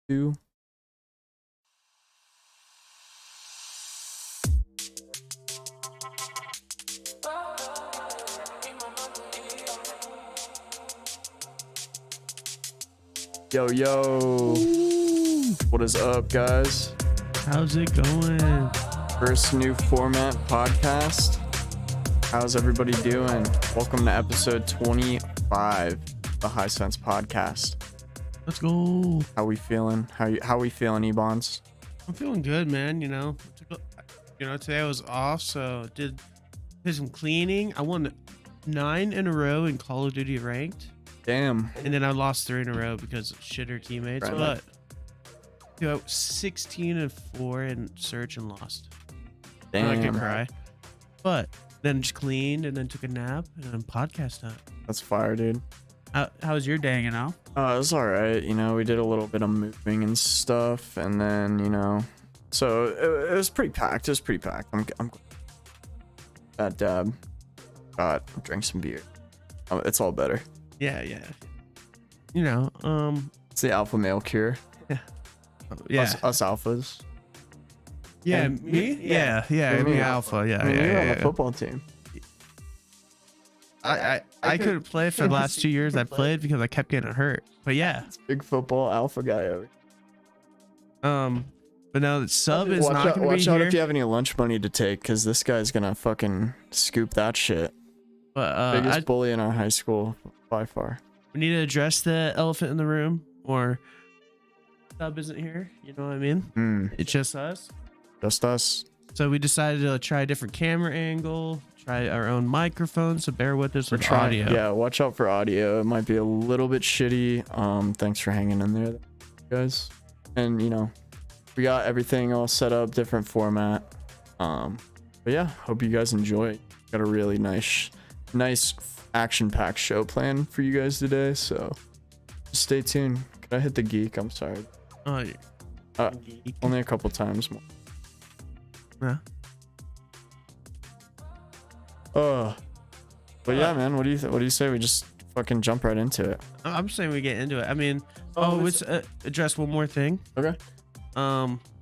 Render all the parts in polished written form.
2. Yo, yo. What is up, guys? How's it going? First new format podcast. How's everybody doing? Welcome to episode 25 of the High Sense podcast. Let's go. How we feeling? How we feeling, Ebons? I'm feeling good, man. Today I was off, so did some cleaning. I won 9 in a row in Call of Duty ranked. Damn. And then I lost 3 in a row because of shitter teammates. Right. But I 16-4 in search and lost. Damn. I could cry. But then just cleaned and then took a nap and then podcast time. That's fire, dude. How was your day, It was all right. We did a little bit of moving and stuff, and then, so it was pretty packed. I'm that dab drank some beer. It's all better. Yeah. It's the alpha male cure. Yeah. Us alphas. Yeah, And me? Yeah, me alpha. Yeah, You're on yeah. a football team. I couldn't play for the last 2 years I played because I kept getting hurt. But yeah. Big football alpha guy over. But now the sub is not gonna be Watch out here. if you have any lunch money to take, because this guy's gonna fucking scoop that shit. But Biggest bully in our high school by far. we need to address the elephant in the room, or sub isn't here. You know what I mean? It's just us. Just us. So we decided to try a different camera angle, try our own microphone. So bear with us We're with trying. audio. Yeah, watch out for audio. It might be a little bit shitty. Thanks for hanging in there, guys. And we got everything all set up, different format. But yeah, hope you guys enjoy. Got a really nice action-packed show planned for you guys today. So just stay tuned. Could I hit the geek? I'm sorry. Only a couple times more. Yeah. But yeah, man. What do you say we just fucking jump right into it? I'm saying we get into it. I mean, let's address one more thing. Okay.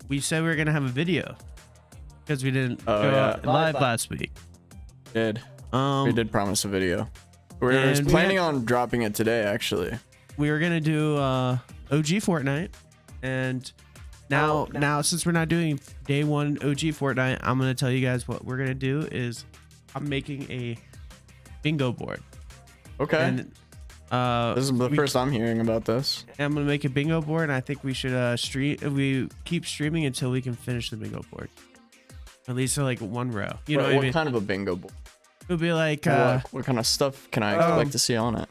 We said we were gonna have a video because we didn't Oh, go yeah. out live last week. We did promise a video. We were and planning on dropping it today, actually. We were gonna do OG Fortnite, and now since we're not doing day 1 OG Fortnite, I'm gonna tell you guys what we're gonna do is I'm making a bingo board. Okay. And This is the first I'm hearing about this. I'm gonna make a bingo board, and I think we should we keep streaming until we can finish the bingo board. At least like one row. You know what I mean? What kind of a bingo board? It'll be like What kind of stuff can I expect to see on it?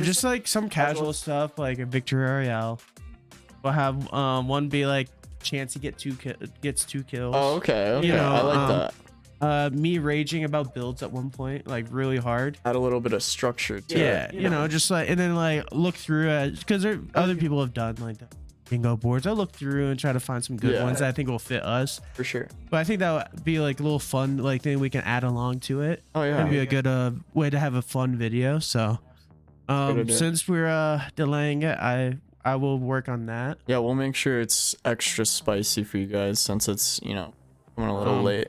just like some casual stuff, like a victory royale. We'll have one be like Chancey gets 2 kills. Oh, okay. I like that. Me raging about builds at one point, like really hard. Add a little bit of structure to it. Yeah, just like, and then like look through it because other people have done like the bingo boards. I'll look through and try to find some good ones that I think will fit us. For sure. But I think that would be like a little fun, like thing we can add along to it. Oh yeah. It'd be a good way to have a fun video. So since we're delaying it, I will work on that. Yeah, we'll make sure it's extra spicy for you guys since it's coming a little late.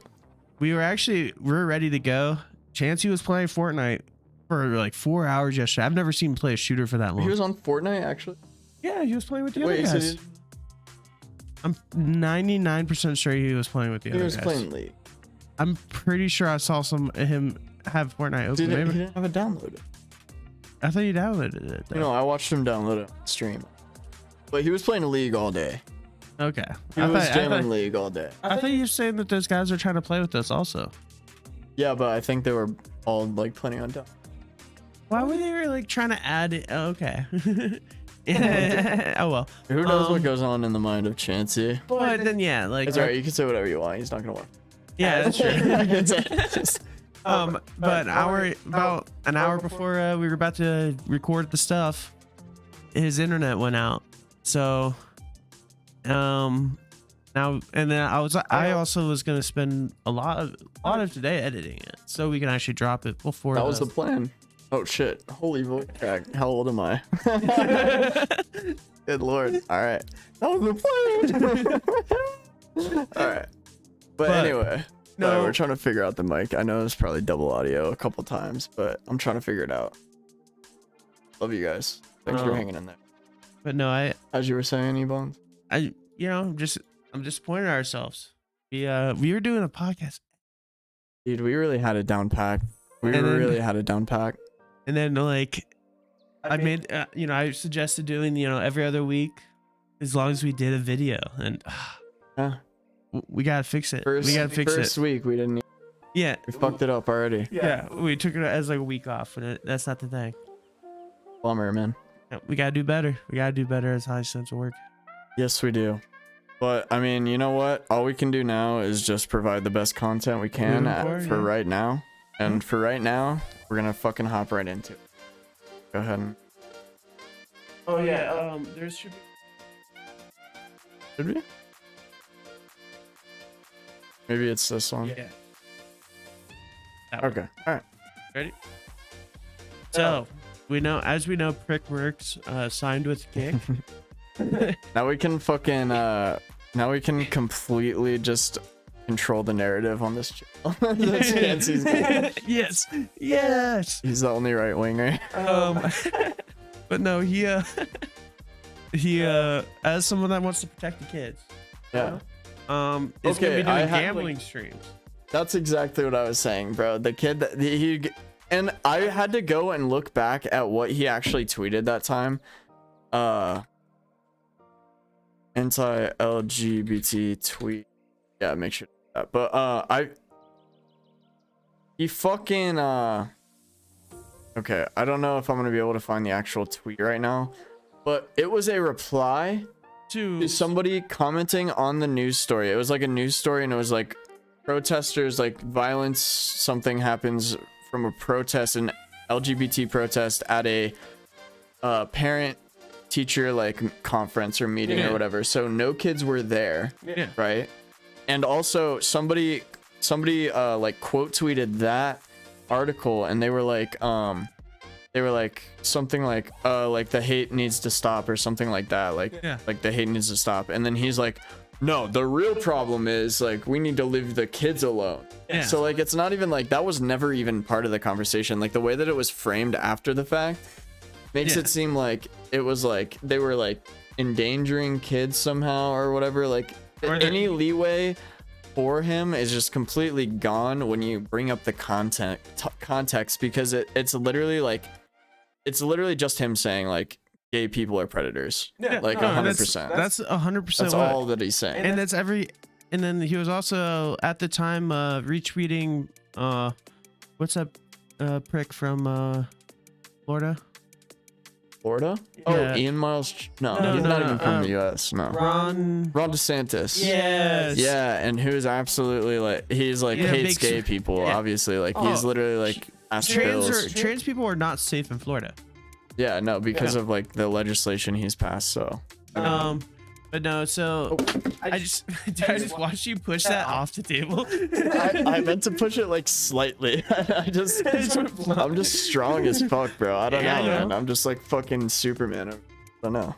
We're ready to go. Chancey was playing Fortnite for like 4 hours yesterday. I've never seen him play a shooter for that long. He was on Fortnite actually. Yeah, he was playing with the other guys. So I'm 99% sure he was playing with the other guys. he was playing League. I'm pretty sure I saw him have Fortnite open. He didn't have it downloaded. I thought you downloaded it. Though. I watched him download it on stream. But he was playing League all day. Okay. He was jamming League all day. I thought you were saying that those guys are trying to play with us also. Yeah, but I think they were all like planning on down. Why were they like trying to add it? Oh, okay. Oh well. Who knows what goes on in the mind of Chancey? But then yeah, like it's alright. You can say whatever you want. He's not gonna watch. Yeah, that's true. But about an hour before we were about to record the stuff, his internet went out. So now and then I also was gonna spend a lot of today editing it so we can actually drop it before that was the plan. Oh shit! Holy voice crack! How old am I? Good lord. All right. That was the plan. All right. But anyway, no, we're trying to figure out the mic. I know it's probably double audio a couple times, but I'm trying to figure it out. Love you guys. Thanks for hanging in there. But no, as you were saying, E-Bones. I'm disappointed in ourselves. We were doing a podcast. Dude, we really had it down packed. Really had it down packed. And then like I made I suggested doing every other week as long as we did a video, and yeah, we gotta fix it. We gotta fix it. First week we didn't. Yeah, we fucked it up already. Yeah, we took it as like a week off, and that's not the thing. Bummer, man. Yeah, we gotta do better. We gotta do better as high sense of work. Yes, we do. But I mean, you know what? All we can do now is just provide the best content we can for right now. And for right now, we're gonna fucking hop right into it. Go ahead and. Oh yeah, there should be. Should we? Maybe it's this one. Yeah. Okay. All right. Ready? So we know, Prickworks signed with Kick. Now we can fucking now we can completely just control the narrative on this channel. That's Nancy's goal. Yes. He's the only right winger. But no, he as someone that wants to protect the kids. Yeah. Is gonna be doing gambling streams. That's exactly what I was saying, bro. The kid that he and I had to go and look back at what he actually tweeted that time. Anti-LGBT tweet. Yeah, make sure that. But he fucking okay, I don't know if I'm gonna be able to find the actual tweet right now, but it was a reply to somebody commenting on the news story. It was like a news story, and it was like protesters, like violence, something happens from a protest, an LGBT protest at a parent teacher like conference or meeting or whatever. So no kids were there, right? And also somebody like quote tweeted that article, and they were like something like the hate needs to stop or something like that, like the hate needs to stop. And then he's like, no, the real problem is like we need to leave the kids alone. So like it's not even like that was never even part of the conversation. Like the way that it was framed after the fact makes it seem like it was like they were like endangering kids somehow or whatever. Like any leeway for him is just completely gone when you bring up the context, because it's literally just him saying like gay people are predators. Like 100%. That's 100%. That's all that he's saying. And that's every. And then he was also at the time retweeting what's that prick from Florida? Florida? Yeah. Oh, Ian Miles. No, he's not even from the US. No. Ron DeSantis. Yes. Yeah, and who's absolutely like he's like hates gay people. Obviously, like he's literally like trans people are not safe in Florida. Yeah, no, because of like the legislation he's passed. So. But no, so I just watched you push that off the table. I meant to push it like slightly. I'm just strong as fuck, bro. I don't know, man. I'm just like fucking Superman. I don't know.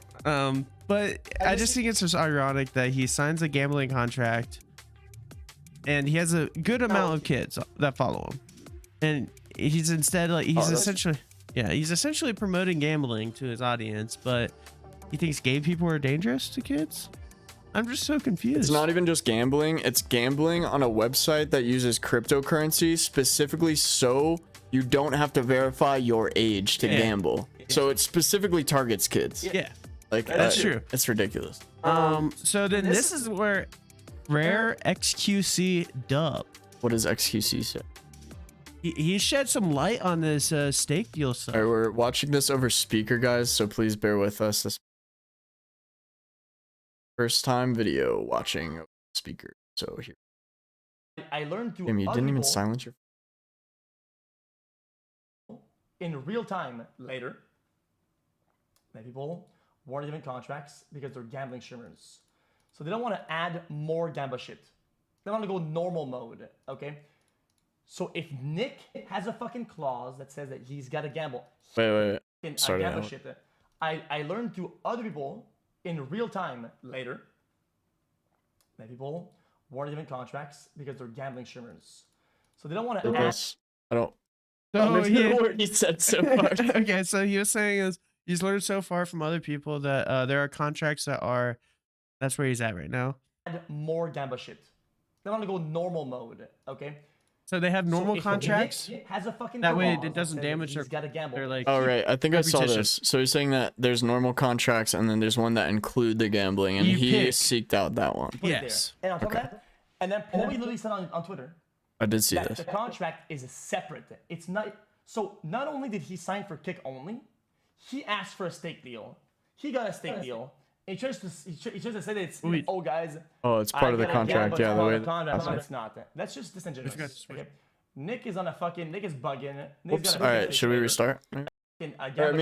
But I just think it's just ironic that he signs a gambling contract, and he has a good amount of kids that follow him, and he's essentially promoting gambling to his audience, but he thinks gay people are dangerous to kids? I'm just so confused. It's not even just gambling. It's gambling on a website that uses cryptocurrency specifically so you don't have to verify your age to gamble. So it specifically targets kids. Yeah. Like that's true. It's ridiculous. So then this is where Rare XQC dub. What does XQC say? He shed some light on this stake deal stuff. All right, we're watching this over speaker, guys, so please bear with us. This first time video watching speaker. So here. I learned to. Damn, you didn't even silence your. In real time later. Many people weren't even contracts because they're gambling streamers. So they don't want to add more gamble shit. They want to go normal mode, okay? So if Nick has a fucking clause that says that he's got to gamble. Wait. I learned through other people in real time later. Many people weren't even contracts because they're gambling streamers. So they don't want to add. This. I don't. So understand a word he said so far. okay, so he was saying is he's learned so far from other people that there are contracts that are. That's where he's at right now. Add more gamble shit. They want to go normal mode. Okay. So they have normal if contracts. Nick has a fucking That way clause it doesn't that damage he's their. got to gamble. They're like. Oh right, I think I saw repetition. this. So he's saying that there's normal contracts and then there's one that include the gambling, and You he pick. seeked out that one. Put it Yes. there. And on top of that, and then Paul literally said on Twitter I did see that this. the contract is separate. It's not. So not only did he sign for kick only, he asked for a stake deal. He got a stake deal. He tries to say that it's Wait. oh guys. Oh, it's part of the contract. Yeah, the way. Contract, but it's not. That's just disingenuous. Okay? Nick is bugging. Oops. All right, should we restart? I mean,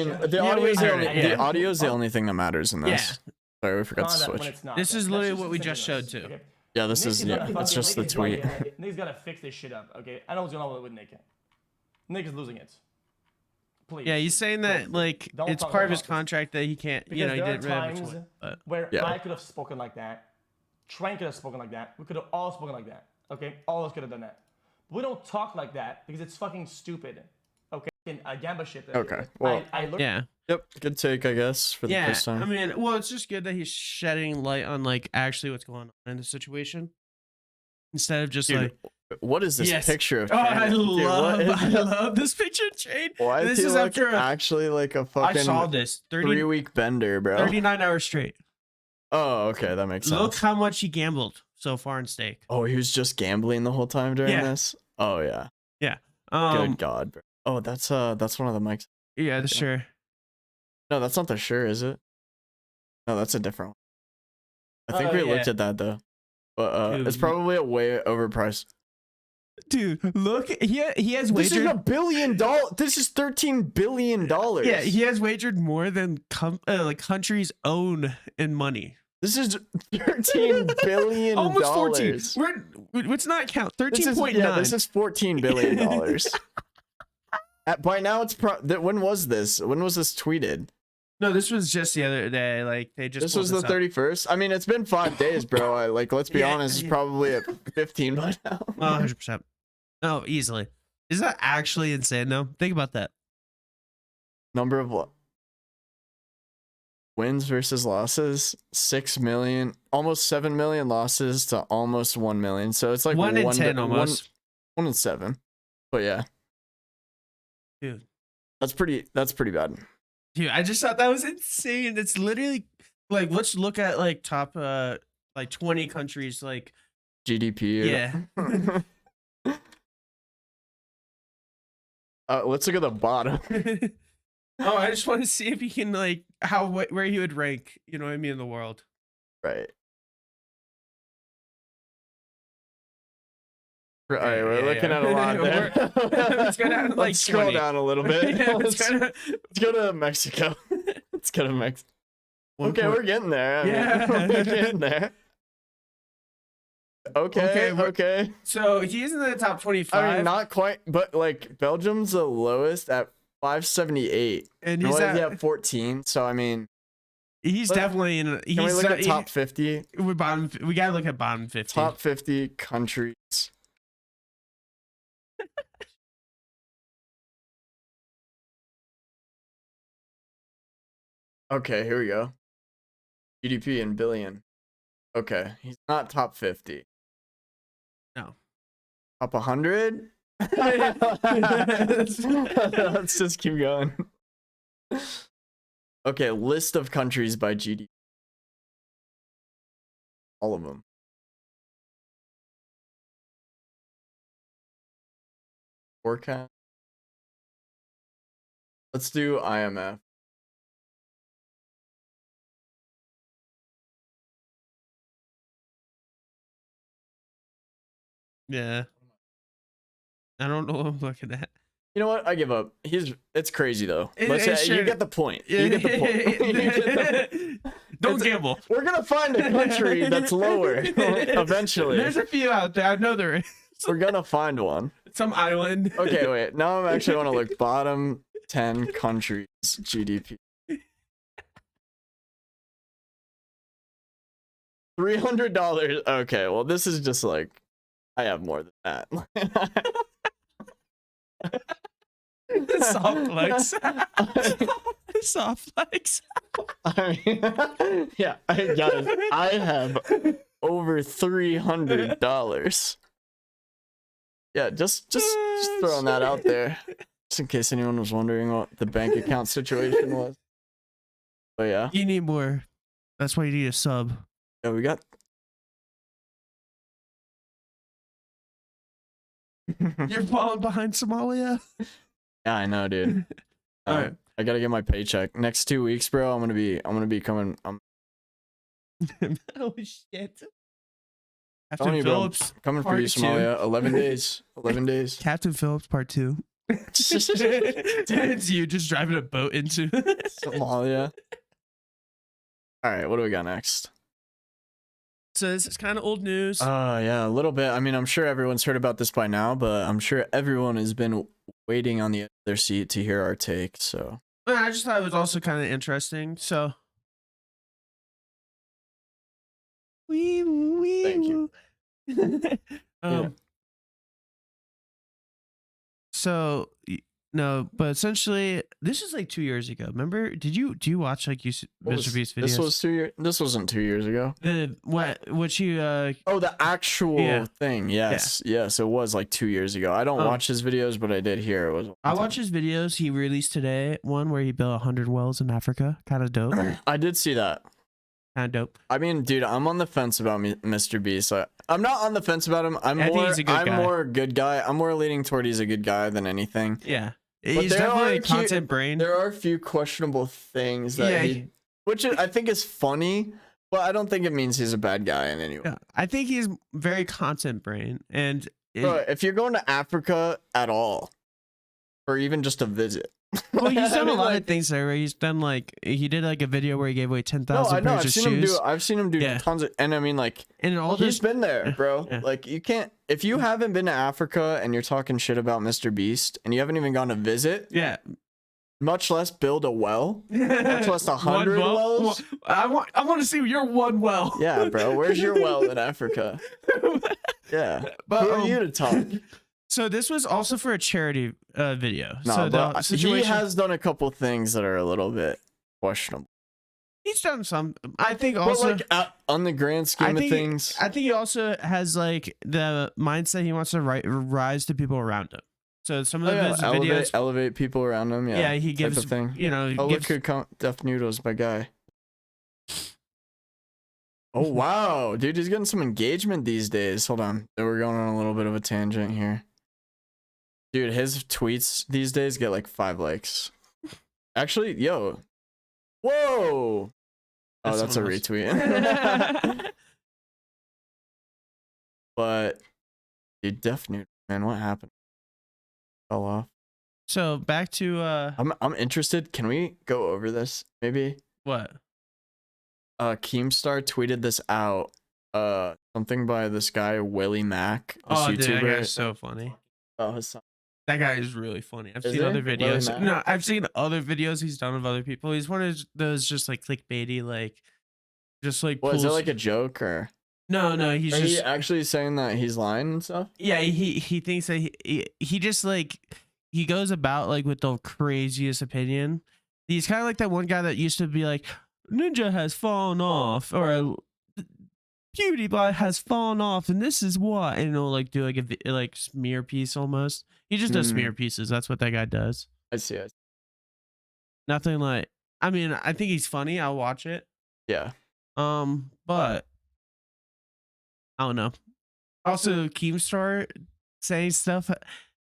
the Yeah, audio is wait, the only, yeah. the audio is the only thing that matters in this. Sorry, we forgot to switch. This is literally what we just showed too. Okay? Yeah, this is yeah. It's just the tweet. Nick's gotta fix this shit up. Okay, I know what's going on with Nick. Nick is losing it. Please. Yeah, he's saying that like Don't it's talk part of about his this. contract that he can't. Because You know, he there are didn't really have a times choice. But where Yeah. I could have spoken like that. Trank could have spoken like that. We could have all spoken like that. Okay, all of us could have done that. But we don't talk like that because it's fucking stupid. Okay, Gamba shit. Okay, well, I learned. yeah, Yep, good take, I guess, for the yeah. first time. I mean, well, it's just good that he's shedding light on like actually what's going on in the situation instead of just Dude, like. what is this Yes. picture of? Oh, I Trade? Dude, love, what is I this? love this picture of Trade. Why This is he is like after a- actually like a I fucking saw this 3-week bender, bro? 39 hours straight. Oh, okay, that makes sense. Look how much he gambled so far in stake. Oh, he was just gambling the whole time during Yeah. this. Oh yeah. Yeah. Good God, bro. Oh, that's one of the mics. Yeah, sure. No, that's not the sure, is it? No, that's a different one. I think Oh, we yeah. looked at that though. But Dude, it's probably a way overpriced. Dude, look, he has This is wagered. $1 billion. This is $13 billion. Yeah, he has wagered more than like countries own in money. This is $13 billion. Almost 14. Let's not count. 13.9. Yeah, this is $14 billion. By now, it's when was this? When was this tweeted? No, this was just the other day. Like they just. This pulled was the up. 31st. I mean, it's been 5 days, bro. Let's be Yeah, honest. It's yeah. probably at 15 by now. 100%. No, easily. Is that actually insane? though? Think about that. Number of wins versus losses: 6 million, almost 7 million losses to almost 1 million. So it's like 1 in 10 almost. 1 in 7. But yeah, Dude. that's pretty bad. Dude, I just thought that was insane. It's literally like let's look at like top like 20 countries like GDP. yeah. Let's look at the bottom. Oh, I just want to see if he can like where he would rank, you know what I mean, in the world. Right. All right, we're Yeah, looking yeah. at a lot there. Let's go down to, like, Let's scroll 20. down a little bit. Yeah, let's go to Mexico. Let's go to Mexico. Okay, we're getting there. I mean, Yeah. we're getting there. Okay, okay. So he's in the top 25. I mean, not quite, but like Belgium's the lowest at 578. and he's at 14. So I mean, he's definitely in. can we look at top 50? We gotta look at bottom 50. Top 50 countries. Okay, here we go. GDP in billion. Okay, he's not top 50. No. Top 100? Let's just keep going. Okay, list of countries by GDP. All of them. Forecast. Let's do IMF. Yeah. I don't know what I'm looking at. You know what? I give up. It's crazy though. Sure. You get the point. You get the point. You get Don't It's- gamble. We're gonna find a country that's lower eventually. There's a few out there. I know there is. We're gonna find one. Some island. Okay, wait. Now I'm actually want to look bottom 10 countries GDP. $300. Okay, well, this is just like, I have more than that. Soft flex. Soft flex. I mean, yeah, guys, I have over $300. Yeah, just throwing that out there, just in case anyone was wondering what the bank account situation was. But yeah, You need more. That's why you need a sub. yeah, we got. You're falling behind Somalia. Yeah, I know, dude. All right. I gotta get my paycheck next 2 weeks, bro. I'm gonna be coming. Oh shit. Telling Captain you, bro, Phillips. coming for you, Part two. Somalia. 11 days. 11 days. Captain Phillips Part 2. It's you just driving a boat into Somalia. All right, what do we got next? So this is kind of old news. Yeah, a little bit. I mean, I'm sure everyone's heard about this by now, but I'm sure everyone has been waiting on the edge of their seat to hear our take. So I just thought it was also kind of interesting. So Thank you. Yeah. So no, but essentially, this is like 2 years ago. Remember? Do you watch like Mr. Beast videos? This was 2 years. This wasn't 2 years ago. What you Oh, the actual Yeah. thing. Yes, yes, it was like 2 years ago. I don't watch his videos, but I did hear it was. I watch his videos. He released today one where he built 100 wells in Africa. Kind of dope. I did see that. Kind of dope. I mean, dude, I'm on the fence about Mr. Beast. I'm not on the fence about him. I'm think he's a good guy. more a good guy. I'm more leaning toward he's a good guy than anything. Yeah. But He's there definitely are a content brain. There are a few questionable things that which I think is funny, but I don't think it means he's a bad guy in any way. Yeah, I think he's very content brain, and Bro, if you're going to Africa at all, or even just a visit. well, he's done I a mean, lot of things there. Where he's done like he did like a video where he gave away 10,000 I know. pairs of shoes. I've seen him do Yeah. tons of, and I mean, like, And all he's this, been there, bro. Yeah. Like, you can't, if you haven't been to Africa and you're talking shit about Mr. Beast and you haven't even gone to visit, yeah, much less build a well, much less 100 One well? wells. I want to see your one well. Yeah, bro. Where's your well in Africa? Yeah. But, Who are you to talk? So this was also for a charity video. No, so but the he situation, has done a couple things that are a little bit questionable. he's done some. I think But also. like on the grand scheme of things, I think he also has like the mindset he wants to rise to people around him. So some of his videos, elevate people around him. Yeah, he type gives of thing. you know. Oh, gives, look at Def Noodles, my guy. Oh wow, dude, he's getting some engagement these days. Hold on, we're going on a little bit of a tangent here. Dude, his tweets these days get like 5 likes. Actually, yo, whoa. Oh, that's a retweet. But dude, Def Noodles, man, what happened? Fell off. So back to I'm interested. Can we go over this maybe? what? Keemstar tweeted this out. Something by this guy Willie Mack, this Oh, YouTuber. dude, that guy's so funny. Oh, his son. That guy is really funny. I've Is seen he? other Willie videos. Mack? No, I've seen other videos he's done of other people. He's one of those just like clickbaity, like just like. What is it, pulls- like a joke or? No, he's Are just he actually saying that he's lying and stuff? yeah. He thinks that he just like he goes about like with the craziest opinion. He's kind of like that one guy that used to be like, Ninja has fallen off, or PewDiePie has fallen off, and this is what, and he'll like do like a like smear piece almost. He just does smear pieces. That's what that guy does. I see. Nothing like. I mean, I think he's funny. I'll watch it. Yeah. But I don't know. Also, Keemstar saying stuff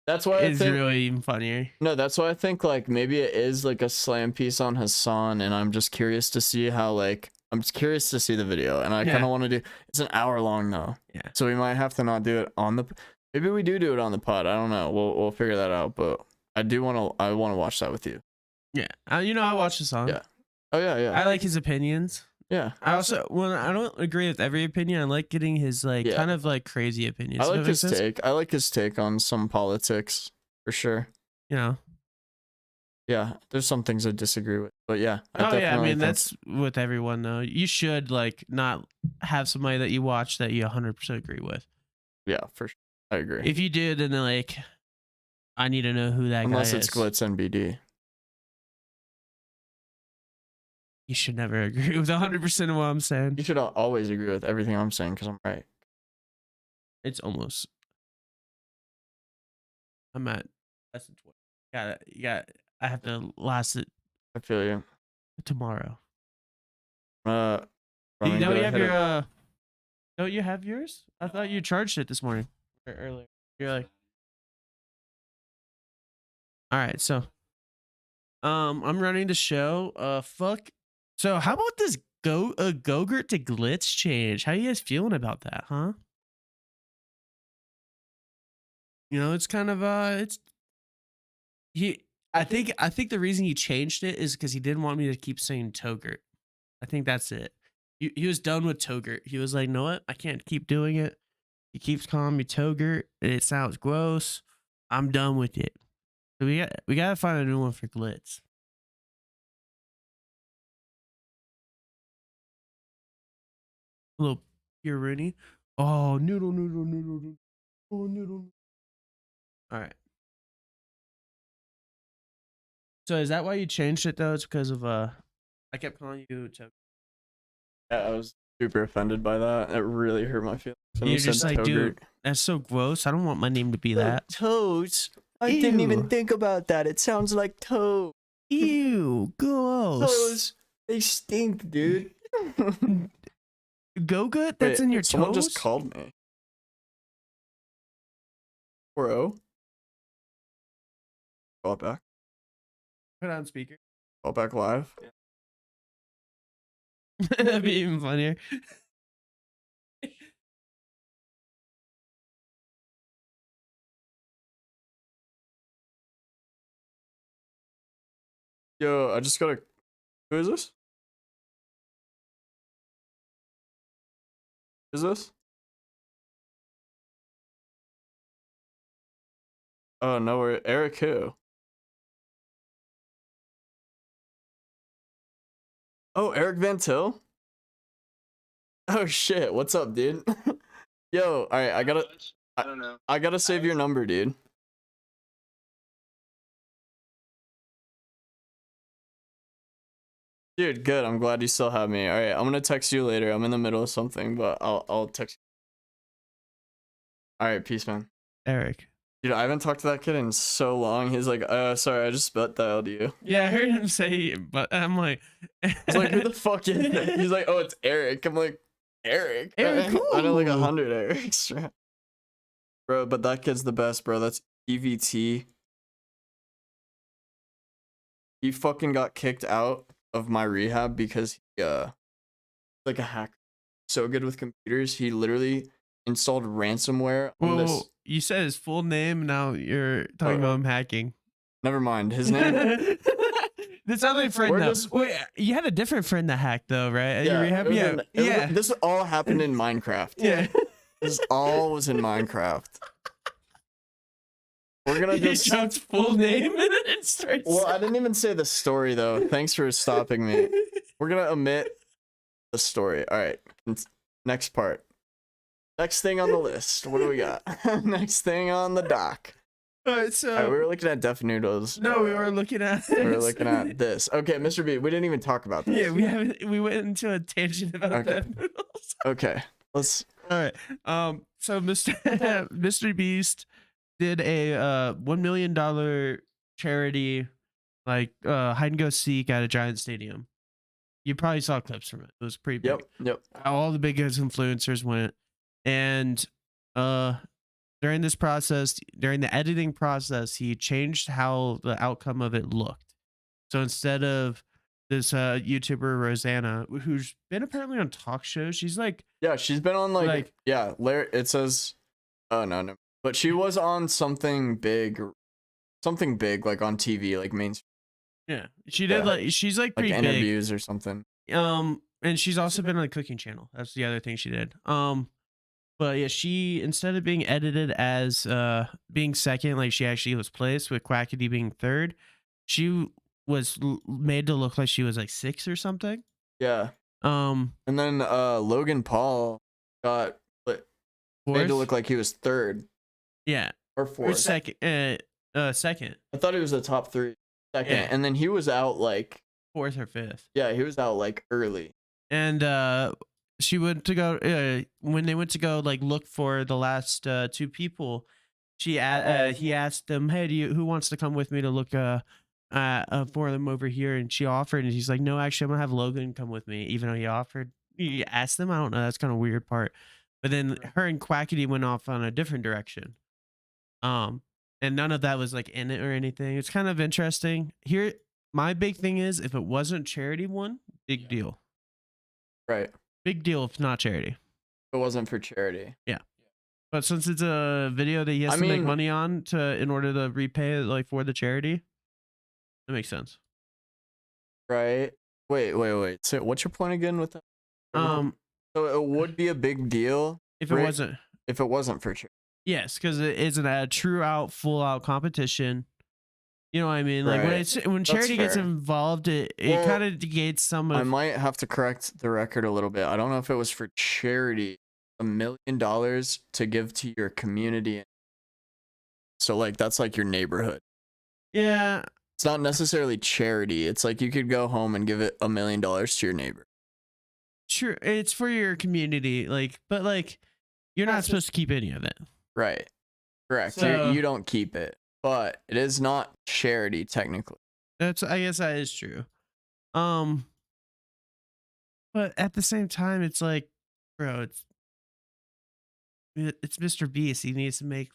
That's why I is think. really even funnier. No, that's why I think like maybe it is like a slam piece on Hassan, and I'm just curious to see how like I'm just curious to see the video, and I kind of want to do. It's an hour long though. Yeah. So we might have to not do it on the. Maybe we do it on the pod. I don't know. We'll figure that out. But I want to watch that with you. Yeah. I watch the song. Yeah. Oh yeah. I like his opinions. Yeah. I also, when I don't agree with every opinion, I like getting his like kind of like crazy opinions. I like Does his that make sense? take. I like his take on some politics for sure. You know. Yeah, there's some things I disagree with, but yeah. I definitely mean think- that's with everyone though. You should like not have somebody that you watch that you 100% agree with. Yeah, for sure. I agree. If you do, then like, I need to know who that Unless guy it's is. Glitz NBD. You should never agree with 100% of what I'm saying. You should always agree with everything I'm saying because I'm right. It's almost. I'm at less than 20. I have to last it I feel you. tomorrow. Don't you have yours? I thought you charged it this morning or earlier. You're like, all right, so I'm running the show. Fuck. So how about this Gogurt to Glitz change? How you guys feeling about that, huh? You know, it's kind of it's I think the reason he changed it is because he didn't want me to keep saying Togurt. I think that's it. He was done with Togurt. He was like, know what? I can't keep doing it. He keeps calling me Togurt. It sounds gross. I'm done with it. So we gotta find a new one for Glitz. A little pure Rooney. Oh, noodle. Oh, noodle. All right. So is that why you changed it though? It's because of I kept calling you Togurt. Yeah, I was super offended by that. It really hurt my feelings. When You're you just said like, Togurt. dude, that's so gross. I don't want my name to be that. Toads. I Ew. didn't even think about that. It sounds like toad. Ew, gross. Toes. They stink, dude. Go-Gut? That's in your toes? Someone just called me. Bro. Call it back. Put it on speaker. Call it back live. That'd be even funnier. Yo, I just gotta. Who is this? Is this? Oh no, we're Eric who? Oh, Eric Van Til? Oh shit, what's up, dude? Yo, alright, I don't know. I gotta save your number, dude. Dude, good. I'm glad you still have me. Alright, I'm gonna text you later. I'm in the middle of something, but I'll text you. Alright, peace, man. Eric. Dude, I haven't talked to that kid in so long. He's like, sorry, I just butt dialed you. Yeah, I heard him say, but I'm like, He's like, who the fuck is that? He's like, oh, it's Eric. I'm like, Eric? Eric I know like who? 100 Erics. Bro, but that kid's the best, bro. That's EVT. He fucking got kicked out of my rehab because he, like a hacker. So good with computers. He literally installed ransomware on this. whoa, you said his full name. Now you're talking about him hacking. Never mind. His name. This other friend, We're though. just- Wait, you had a different friend that hacked, though, right? At your rehab? it was- this all happened in Minecraft. Yeah. This all was in Minecraft. We're gonna He just. dropped full name and then it starts. Well, I didn't even say the story though. Thanks for stopping me. We're gonna omit the story. All right. Next part. Next thing on the list. What do we got? Next thing on the dock. All right, so All right, we were looking at Def Noodles. no, we were looking at. We were looking at this. Okay, Mr. B. We didn't even talk about this. Yeah, we haven't. We went into a tangent about Okay. that noodles. Okay. Let's. All right. So Mr. Beast did a $1 million charity like hide and go seek at a giant stadium. You probably saw clips from it. It was pretty big. Yep. All the biggest influencers went, and during this process, during the editing process, he changed how the outcome of it looked. So instead of this YouTuber Rosanna, who's been apparently on talk shows, she's like, Yeah, she's been on like yeah. It says. Oh no. But she was on something big like on TV, like mainstream. yeah, she did she's like pretty big. Interviews or something. And she's also been on a cooking channel. That's the other thing she did. But yeah, she, instead of being edited as being second, like she actually was placed with Quackity being third, she was made to look like she was like 6 or something. Yeah. And then Logan Paul got made Fourth? to look like he was third Yeah. or Or fourth. second. Second. I thought he was the top 3. Second. Yeah. And then he was out like Fourth or fifth. yeah, he was out like early. And she went to go when they went to go like look for the last 2 people. He asked them, "Hey, who wants to come with me to look for them over here?" And she offered, and he's like, "No, actually, I'm gonna have Logan come with me," even though he offered. He asked them. I don't know. That's kind of weird part. But then her and Quackity went off on a different direction. And none of that was like in it or anything. It's kind of interesting. Here, my big thing is if it wasn't charity one, big deal. Right. Big deal if not charity. It wasn't for charity. Yeah. But since it's a video that he has to make money on in order to repay it, like for the charity, that makes sense. Right. Wait. So what's your point again with that? So it would be a big deal if it wasn't for charity. Yes, because it isn't a full out competition. You know what I mean? Like when charity gets involved, it kind of negates some of. I might have to correct the record a little bit. I don't know if it was for charity. $1 million to give to your community. So like that's like your neighborhood. Yeah. It's not necessarily charity. It's like you could go home and give it $1 million to your neighbor. Sure, it's for your community, but you're not supposed to keep any of it. Right. Correct. So, you don't keep it, but it is not charity technically. I guess that is true. But at the same time, it's like, bro, it's Mr. Beast. He needs to make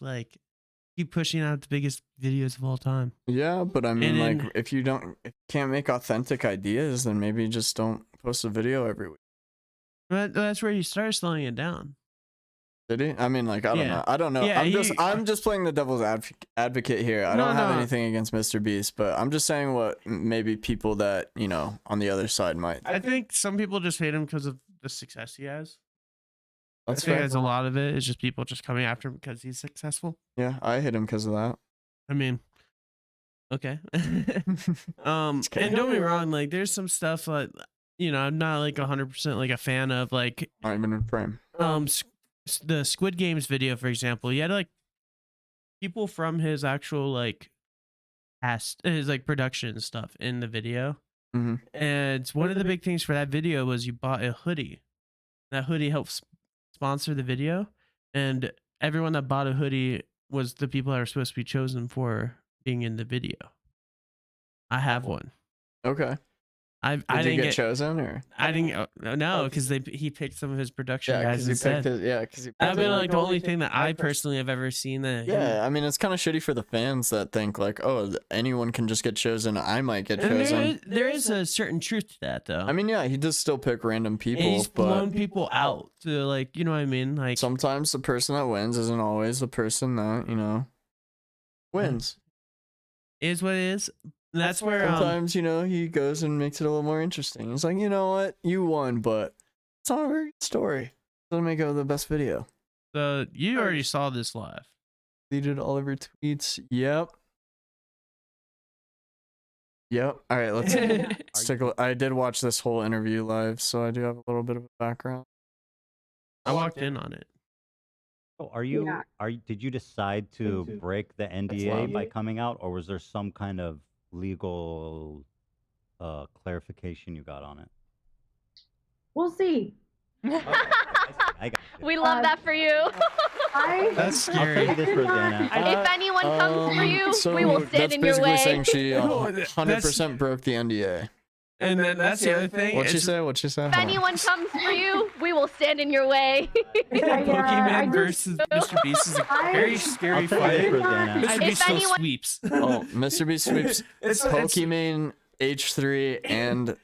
keep pushing out the biggest videos of all time. Yeah, but I mean, if you can't make authentic ideas, then maybe just don't post a video every week. But that's where you start slowing it down. Did he? I mean, I don't know. Yeah, I'm just playing the devil's advocate here. I don't have anything against Mr. Beast, but I'm just saying what maybe people that on the other side might. I think some people just hate him because of the success he has. That's I think there's a lot of it is just people just coming after him because he's successful. Yeah, I hit him because of that. I mean, okay. And don't get me wrong, there's some stuff I'm not 100% a fan of not even in frame. The Squid Games video, for example. He had people from his actual past his production stuff in the video. Mm-hmm. And one of the big things for that video was you bought a hoodie. That hoodie helps sponsor the video, and everyone that bought a hoodie was the people that are supposed to be chosen for being in the video. I have one. Okay. I didn't get chosen, or I didn't no, because he picked some of his production guys instead. That'd be the only thing that I personally have ever seen that. Yeah, I mean, it's kind of shitty for the fans that think oh, anyone can just get chosen. I might get chosen. There is a certain truth to that, though. I mean, yeah, he does still pick random people, and he's but blown people out to you know what I mean. Sometimes the person that wins isn't always the person that wins. Is what it is. That's where sometimes he goes and makes it a little more interesting. He's like, you know what, you won, but it's not a very good story. Doesn't make it the best video. So you already saw this live. Deleted all of your tweets. Yep. All right, let's take a look. I did watch this whole interview live, so I do have a little bit of a background. I walked in on it. So did you decide to break the NDA by coming out, or was there some kind of legal clarification you got on it? We'll see. I got We love that for you. That's scary. I'll tell you this, Rosanna. If anyone comes for you, so we will stand in your way. That's basically saying she 100% broke the NDA. And then that's the other thing. What'd she say? If anyone comes for you, we will stand in your way. Pokemon versus Mr. Beast is a very scary fight. Mr. Beast still sweeps. Oh, Mr. Beast sweeps Pokemon, H3, and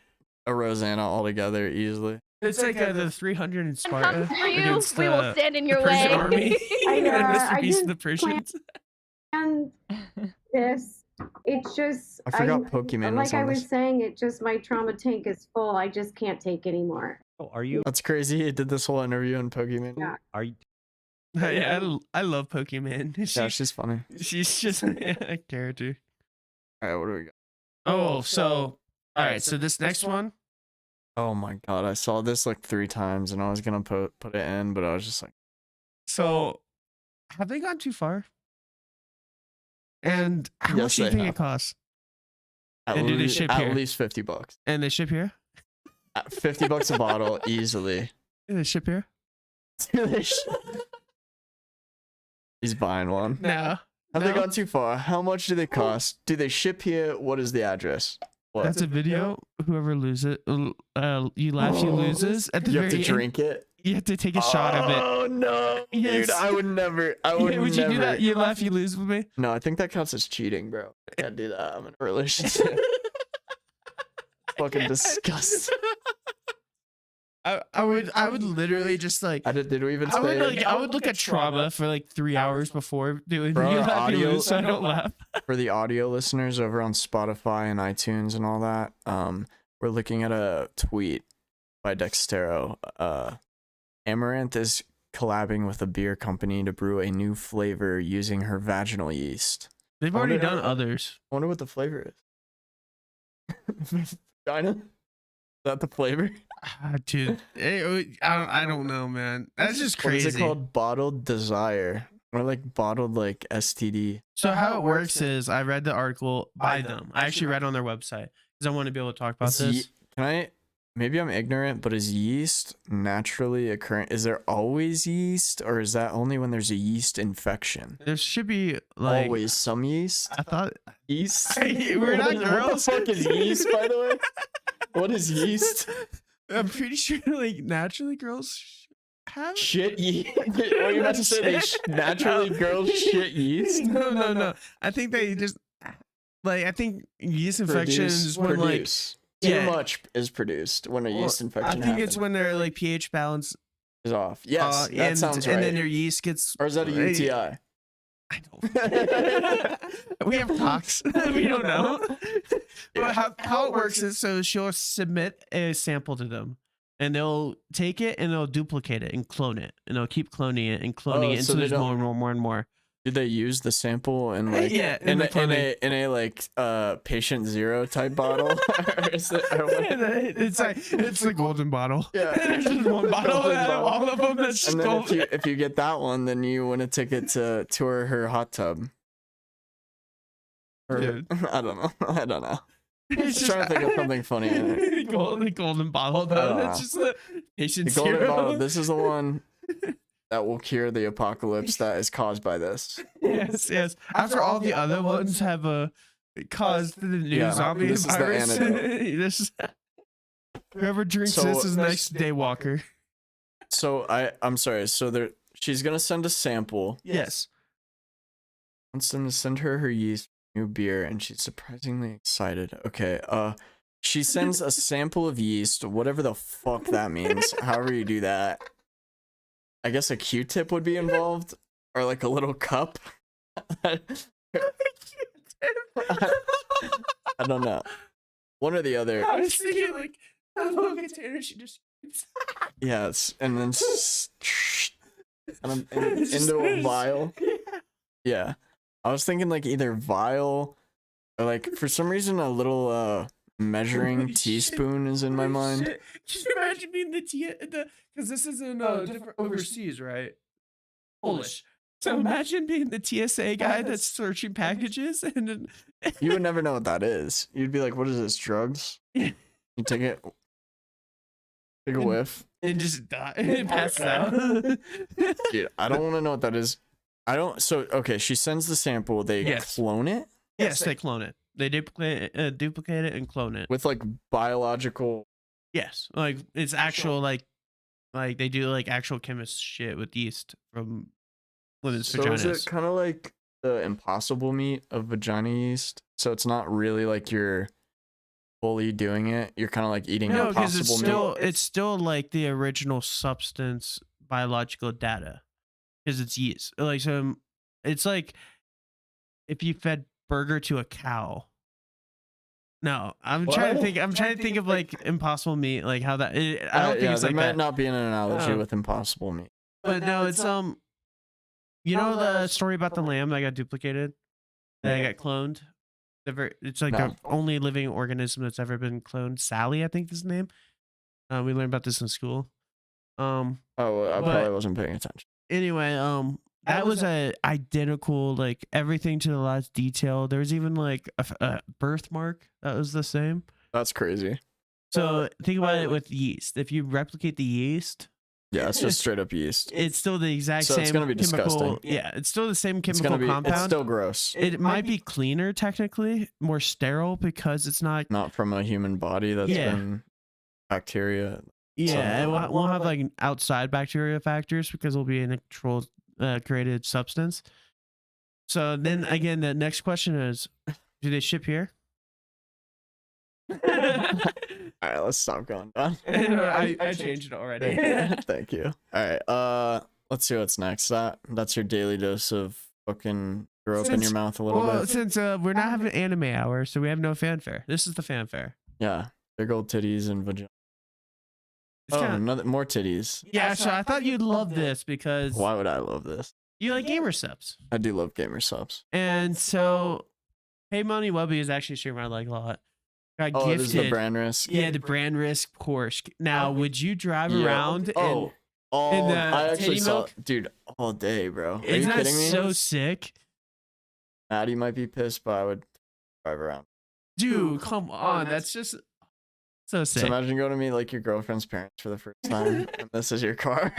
a Rosanna all together easily. It's the 300 in Sparta For you, against we will stand in your Persian way. army. And Mr. Beast and the Persians. And this, it's just. I forgot Pokemon was like I on was this. saying, my trauma tank is full. I just can't take anymore. Oh, are you? That's crazy. He did this whole interview on Pokemon. Yeah. Are you? I love Pokemon. Yeah, she's funny. She's just a character. All right, what do we got? Oh, so all right. So this next one, Oh my god, I saw this like 3 times and I was gonna put it in, but I was just like, So, have they gone too far? And how much yes, do you they think it have. costs? At, And do they ship at here? least $50. And they ship here? At $50 a bottle, easily. Do they ship here? He's buying one. No. Have they gone too far? How much do they cost? Do they ship here? What is the address? What? That's a video. Whoever loses, you laugh, you loses. At the You have very to drink it? You have to take a shot of it. Oh no, Yes. dude! I would never. I would Would never. you do that? You laugh, you lose with me. No, I think that counts as cheating, bro. I can't do that. I'm in a relationship. Fucking disgusting. I would literally just like Did we even say I would look at trauma for like 3 hours before doing For you our laugh, you audio- lose, so I don't laugh. for the audio listeners over on Spotify and iTunes and all that? We're looking at a tweet by Dextero. Amouranth is collabing with a beer company to brew a new flavor using her vaginal yeast. They've I already wonder- done others. I wonder what the flavor is. Vagina? Is that the flavor? Dude, I don't know, man. That's just crazy. What is it called? Bottled desire. Or like bottled like STD. So how it works is I read the article by them. I actually read on their website because I want to be able to talk about Is this. Can I? Maybe I'm ignorant, but is yeast naturally occurring? Is there always yeast, or is that only when there's a yeast infection? There should be like Always some yeast. I thought Yeast. We're not girls. What the fuck is yeast, by the way? What is yeast? I'm pretty sure like naturally girls have Shit yeast. What are you about to say? Naturally, girls shit yeast. No. I think they just like I think yeast infection is when like Produce. Too yeah. much is produced when a yeast infection I think it's happens. when their like pH balance Is off. Yes, that sounds right. and then your yeast gets Or is that a UTI? I don't. We have talks. We don't know. But how it works is so she'll submit a sample to them, and they'll take it and they'll duplicate it and clone it, and they'll keep cloning it and cloning it so until they there's don't- more and more and more and more. Did they use the sample in like Yeah, in the a patient zero type bottle? Or is it, or what? It's the golden bottle. Yeah. There's just one bottle Golden out of bottle. all of them that's just And then golden. if you get that one, then you win a ticket to tour her hot tub. Or, Dude. I don't know. I don't know. It's Just trying to think of something funny. the golden bottle though. That's just the patient The golden zero. bottle. This is the one that will cure the apocalypse that is caused by this. Yes. After all the other ones have caused the new Yeah, zombie this is the virus. antidote. Whoever drinks So- this is next daywalker. So I'm sorry. So she's gonna send a sample. Yes. Wants them to send her yeast new beer, and she's surprisingly excited. Okay. She sends a sample of yeast, whatever the fuck that means. However you do that. I guess a Q-tip would be involved, or like a little cup. I don't know. One or the other. I was thinking like a little container she just Yeah, and then into a vial. Yeah, I was thinking like either vial or like for some reason a little measuring teaspoon is in my mind. Shit. Can you imagine being because this is in different overseas, right? Polish. So imagine being the TSA guy that's searching packages and then You would never know what that is. You'd be like, "What is this? Drugs?" Yeah. You take a whiff. and just die and pass out. Dude, I don't want to know what that is. I don't. So okay, she sends the sample. They Yes. clone it Yes, they clone it. They duplicate it and clone it. with like biological. Yes, like it's actual like they do like actual chemist shit with yeast from women's So is vaginas. it kind of like the impossible meat of vagina yeast? So it's not really like you're fully doing it. You're kind of like eating No, because impossible meat. it's still like the original substance biological data because it's yeast. Like so, it's like if you fed burger to a cow. No, I'm trying to think. I'm trying to think of like impossible meat, like how that. I don't think yeah, it's there like might that. not be an analogy Oh. with impossible meat. But no, it's you know the story about the lamb that got duplicated, that got cloned. It's like No. the only living organism that's ever been cloned. Sally, I think is his name. We learned about this in school. Oh, I probably wasn't paying attention. Anyway, that was a identical, like everything to the last detail. There was even like a birthmark that was the same. That's crazy. So think about it with yeast. If you replicate the yeast, Yeah, it's just straight up yeast. it's still the exact So same it's gonna be chemical. disgusting. Yeah, it's still the same It's chemical gonna be. compound. It's still gross. It might be cleaner technically, more sterile because it's not. Not from a human body that's been bacteria. Yeah, it won't have like outside bacteria factors because it'll be in a controlled, created substance. So then again, the next question is, do they ship here? All right, let's stop going down. I changed it already. Thank you. All right, let's see what's next. That's your daily dose of fucking throw up in your mouth a little bit. Since we're not having anime hour, so we have no fanfare. This is the fanfare. Yeah, big old titties and vagina. It's kinda, another more titties. yeah, so I thought you'd love this because Why would I love this? you like gamer subs. I do love gamer subs. And so, Hey Money Wubby is actually streaming around like a lot. Got Oh, gifted. this is the brand risk. Yeah, the brand risk Porsche. Now, would you drive around? Oh, in the I actually titty saw, milk? dude, all day, bro. Are Isn't you that kidding me? so sick? Maddie might be pissed, but I would drive around. Dude, come on. That's just so sick. So imagine going to meet like your girlfriend's parents for the first time, and this is your car.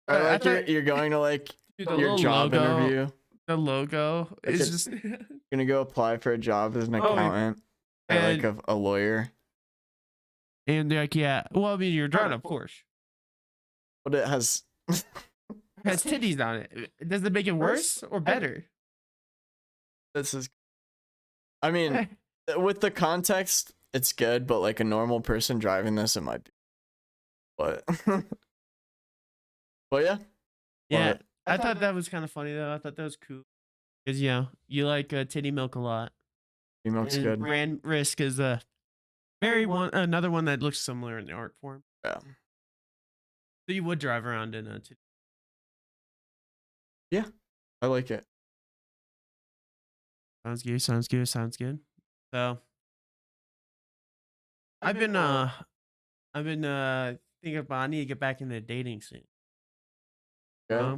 Or I like thought- you're going to like Dude, the your little job logo, interview. The logo Like is a- just. You're gonna go apply for a job as an Oh, accountant or like and- a lawyer. And they're like, yeah. Well, I mean, you're driving a Porsche. But it has It has titties on it. Does it make it worse or better? this is. I mean, with the context, it's good, but like a normal person driving this, it might be. But. But yeah. Yeah. Love it. I thought that was kind of funny, though. I thought that was cool. Because, you like titty milk a lot. Milk's And good. Brand Risk is a another one that looks similar in the art form. Yeah. So you would drive around in a titty. Yeah. I like it. Sounds good. Sounds good. Sounds good. So I've been thinking about I need to get back in the dating scene. Yeah.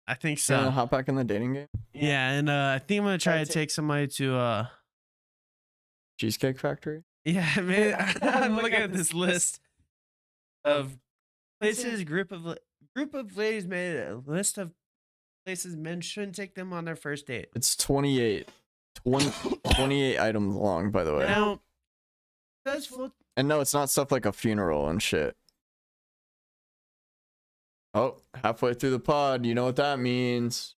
I think So so. hop back in the dating game. Yeah, and I think I'm gonna try to take somebody to Cheesecake Factory. yeah, man. I'm looking at this list of places. Group of ladies made a list of places men shouldn't take them on their first date. It's 28. 28 items long, by the way. Now, that's what And no, it's not stuff like a funeral and shit. Oh, halfway through the pod, you know what that means.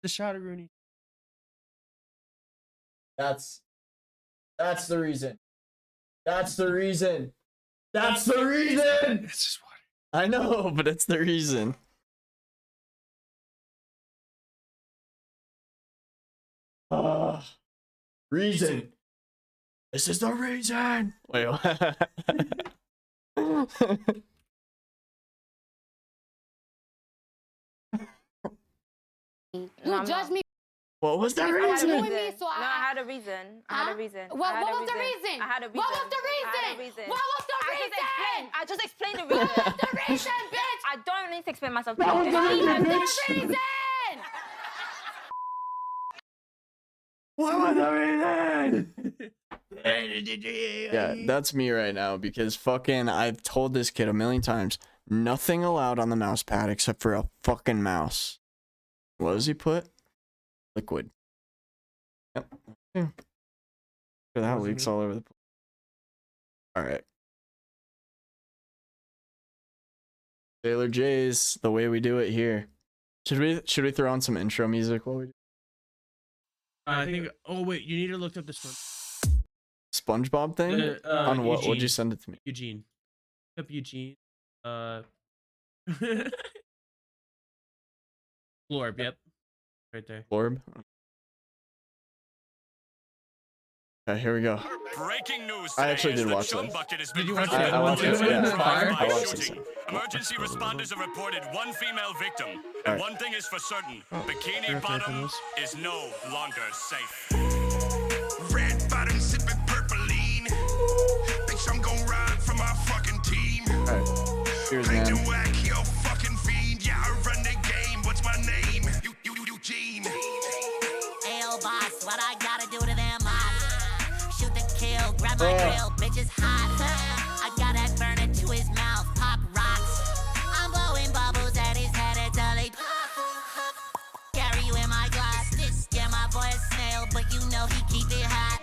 the shot of Rooney. That's the reason. That's the reason. That's the reason. It's just water. I know, but it's the reason. Reason. This is the reason. Wait. You judge me. What was the I had a reason? reason. No, So I had a reason. I had a reason. What I had a was the reason? I had a reason. What was the I had a reason? reason. What was the reason? I just explained the What reason. was the reason, bitch? I don't need to explain myself. What was the reason, What bitch? What was the reason? Yeah, that's me right now because fucking I've told this kid a million times, nothing allowed on the mouse pad except for a fucking mouse. What does he put? Liquid. Yep. Yeah. That leaks all over the place. Alright. Sailor J's, the way we do it here. Should we throw on some intro music while we do? I think. Oh wait, you need to look up this one. SpongeBob thing? On what? Would you Eugene. send it to me? Eugene. Look up Eugene. Glorb. Yep. Right there. Glorb? Okay, here we go. Breaking news I today actually is did that watch Chum this. Bucket has Did been you watch present it? I watched with it, a yeah. drive-by I watched it. shooting. Emergency responders have reported one female victim. And Alright. one thing is for certain, Bikini Fair play for Bottom this. is no longer safe. Red bottom sipping purpleine. Bitch, Cheers, man. Ayo, boss, what I gotta do to them odds? Shoot the kill, grab my grill, bitch is hot. I got that burner to his mouth, pop rocks. I'm blowing bubbles at his head until they pop. Carry you in my glass. Yeah, my boy a snail, but you know he keep it hot.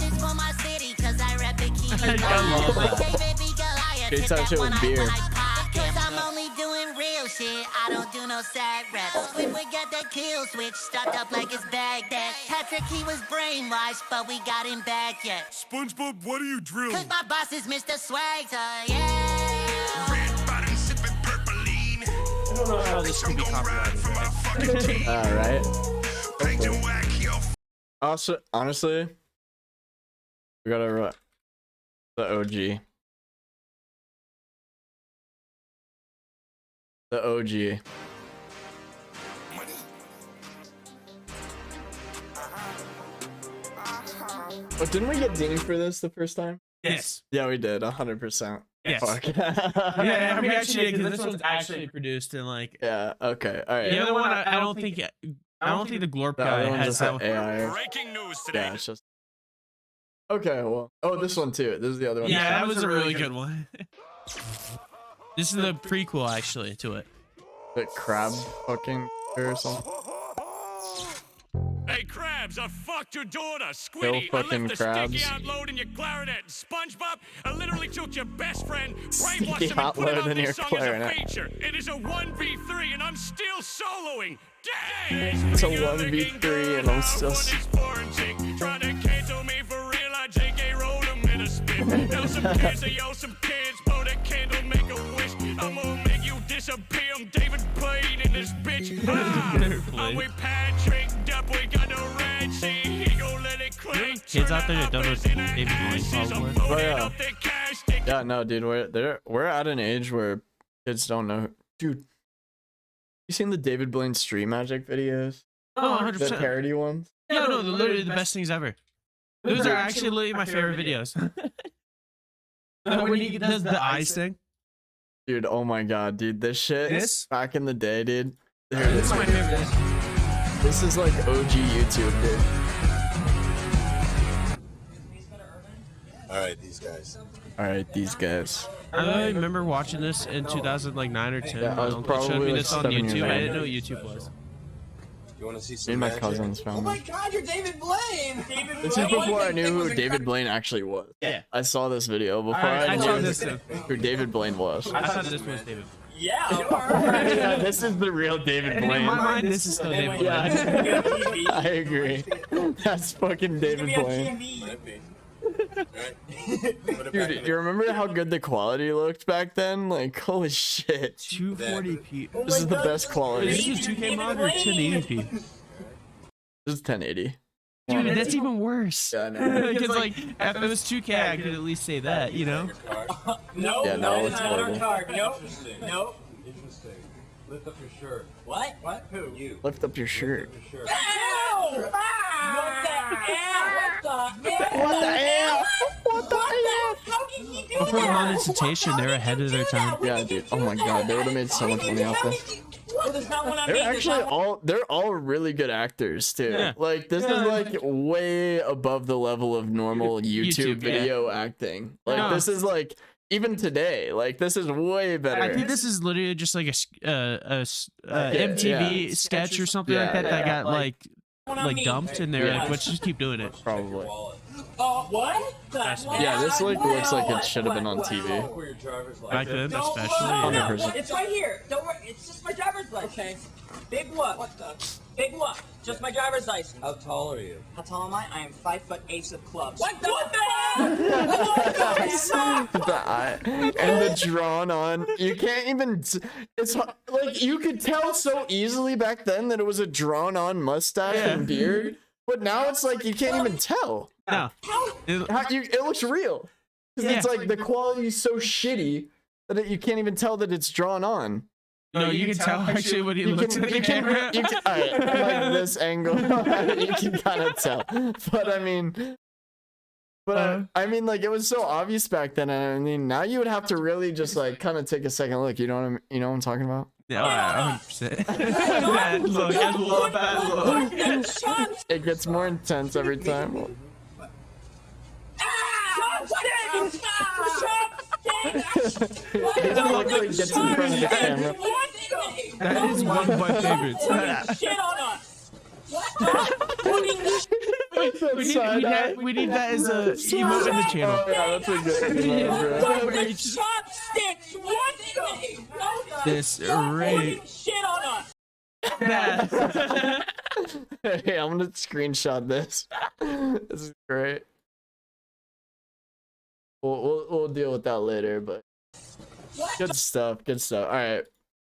This is for my city, cause I rep bikini. David be Goliath, hit that one I when I pop. Cause I'm only doing real shit, I don't do no sad rap. We got that kill switch, stuck up like it's Baghdad. Patrick, he was brainwashed, but we got him back yet. SpongeBob, what do you drill? Cause my boss is Mr. Swagger, yeah. Red bottom sipping purpleine. I don't know how this can be copyrighted. All right. Also, honestly, we gotta the OG. The OG. But didn't we get dinged for this the first time? Yes. Yeah, we did. 100%. Yes. Fuck. Yeah, we actually did, because this one's actually produced in like. Yeah. Okay. All right. The other one, I don't think the Glorp The guy other one has just had that. AI. Breaking news today. Yeah, it's just. Okay. Well. Oh, this one too. This is the other one. Yeah, that was a really good one. This is the prequel actually to it. The crab fucking or something. Hey, Krabs, I fucked your daughter. Squiddy, I fucking left the Krabs. sticky hot load in your clarinet. SpongeBob, I literally took your best friend, Sticky brainwashed him, and hot put him load on in your this song as a clarinet. feature. It is a 1v3, and I'm still soloing. Dang! It's a 1v3 and I'm still. Trying to cancel me for real, I JK rolled him in a spin. Now some kids, yo, some kids, blow that candle, make a wish. I'm gonna make you disappear. I'm David Blaine in this bitch. I'm with Patrick Dup, we got the red sea. He gon' let it crank. Kids out there that don't know what David Blaine probably. Oh yeah. Yeah, no, dude, we're at an age where kids don't know. Dude, you seen the David Blaine Street Magic videos? Oh, The 100%. parody ones? Yeah, no, they're literally the best things ever. Those are actually literally my favorite videos. When he does the eyes thing. Dude, oh my god, dude, this shit. This? Back in the day, dude. There it This is. is my favorite. This is like OG YouTube, dude. Alright, these guys. Alright, these guys. I remember watching this in 2009 or 10. Yeah, I My was uncle showed probably me like this on 7 years YouTube. I old. didn't know what YouTube was. You want to see Me some and my magic? cousins Oh found my it. god, you're David Blaine! David This is before I knew who David Blaine actually was. Yeah. I saw this video before I I saw knew this too. who David Blaine was. I thought this was David. Yeah, this is the real David In Blaine. my mind, this is still David Blaine. Yeah, I agree. That's fucking David Blaine. Might be. Dude, you remember how good the quality looked back then? Like, holy shit. 240p. This is the best quality. Is this a 2K mod or 1080p? This is 1080. Dude, that's even worse. Yeah, I know. Because like, if it was 2K, I could at least say that, you know? No, Yeah, no, it's horrible. Nope. Nope. Interesting. Lift up your shirt. What? What? Who? You. Lift up your shirt. Your shirt. Ow! What the hell? What the hell? What the hell? How can he do Before the monetization, they're ahead of their time. Yeah, dude. Oh my god, they would have made so much money off this. There's not one on They're actually all really good actors too. Yeah. Like this is like way above the level of normal YouTube YouTube, yeah. video acting. Like No. this is like even today, like this is way better. I think this is literally just like a MTV yeah. sketch or something like Yeah, that that yeah. got like dumped, and they're Yeah. like, let's just keep doing it. Probably. What? Yeah, this like looks like it should have been on TV. For your driver's Back then, Don't especially. worry. Yeah. 100%. It's right here. Don't worry. It's just my driver's license. Okay. Big what? What the? Big what? Just my driver's license. How tall are you? How tall am I? I am 5'8" of clubs. What the hell? The eye and the drawn on. You can't even. It's like you could tell so easily back then that it was a drawn on mustache and beard, but now it's like you can't even tell. No. It looks real. 'Cause Yeah. it's like the quality is so shitty that you can't even tell that it's drawn on. No, you can tell actually when he You looks can, at the you can, camera. you can, all right, like this angle, you can kind of tell. But I mean, But I mean, like, it was so obvious back then. And I mean, now you would have to really just like kind of take a second look. You know what you know what I'm talking about? Yeah, all right, 100%. Bad look, I love bad look. It gets more intense every time. It looks like it gets in front of the camera. That is one of my favorites. we need that as a emote in the channel. Oh, yeah, that's a good emote, bro. This rate. Hey, I'm gonna screenshot this. This is great. We'll deal with that later, but good stuff. Good stuff. All right,